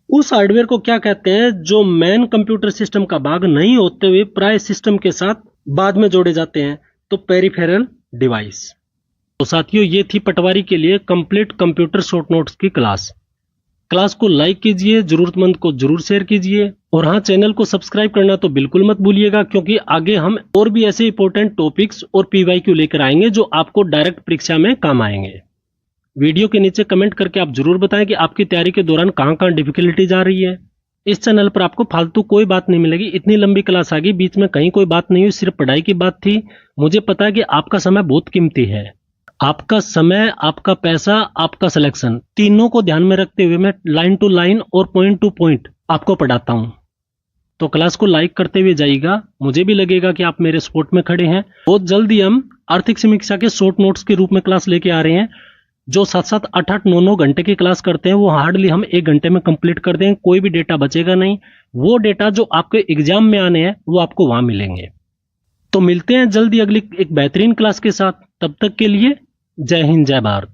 उस हार्डवेयर को क्या कहते हैं जो मेन कंप्यूटर सिस्टम का भाग नहीं होते हुए प्राय सिस्टम के साथ बाद में जोड़े जाते हैं? तो पेरिफेरल डिवाइस। तो साथियों, ये थी पटवारी के लिए कंप्लीट कंप्यूटर शॉर्ट नोट्स की क्लास। क्लास को लाइक कीजिए, जरूरतमंद को जरूर शेयर कीजिए, और हाँ, चैनल को सब्सक्राइब करना तो बिल्कुल मत भूलिएगा, क्योंकि आगे हम और भी ऐसे इंपॉर्टेंट टॉपिक्स और PYQ लेकर आएंगे जो आपको डायरेक्ट परीक्षा में काम आएंगे। वीडियो के नीचे कमेंट करके आप जरूर बताएं कि आपकी तैयारी के दौरान कहां कहां डिफिकल्टीज आ रही है। इस चैनल पर आपको फालतू कोई बात नहीं मिलेगी। इतनी लंबी क्लास आ गई, बीच में कहीं कोई बात नहीं हुई, सिर्फ पढ़ाई की बात थी। मुझे पता है कि आपका समय बहुत कीमती है। आपका समय, आपका पैसा, आपका सिलेक्शन, तीनों को ध्यान में रखते हुए मैं लाइन टू लाइन और पॉइंट टू पॉइंट आपको पढ़ाता हूं। तो क्लास को लाइक करते हुए जाइएगा। मुझे भी लगेगा कि आप मेरे सपोर्ट में खड़े हैं। बहुत जल्दी हम आर्थिक समीक्षा के शॉर्ट नोट्स के रूप में क्लास लेके आ रहे हैं। जो 7-7, 8-8, 9-9 घंटे की क्लास करते हैं वो हार्डली हम 1 घंटे में कंप्लीट कर देंगे। कोई भी डेटा बचेगा नहीं। वो डेटा जो आपके एग्जाम में आने हैं वो आपको वहां मिलेंगे। तो मिलते हैं जल्दी अगली एक बेहतरीन क्लास के साथ। तब तक के लिए जय हिंद, जय भारत।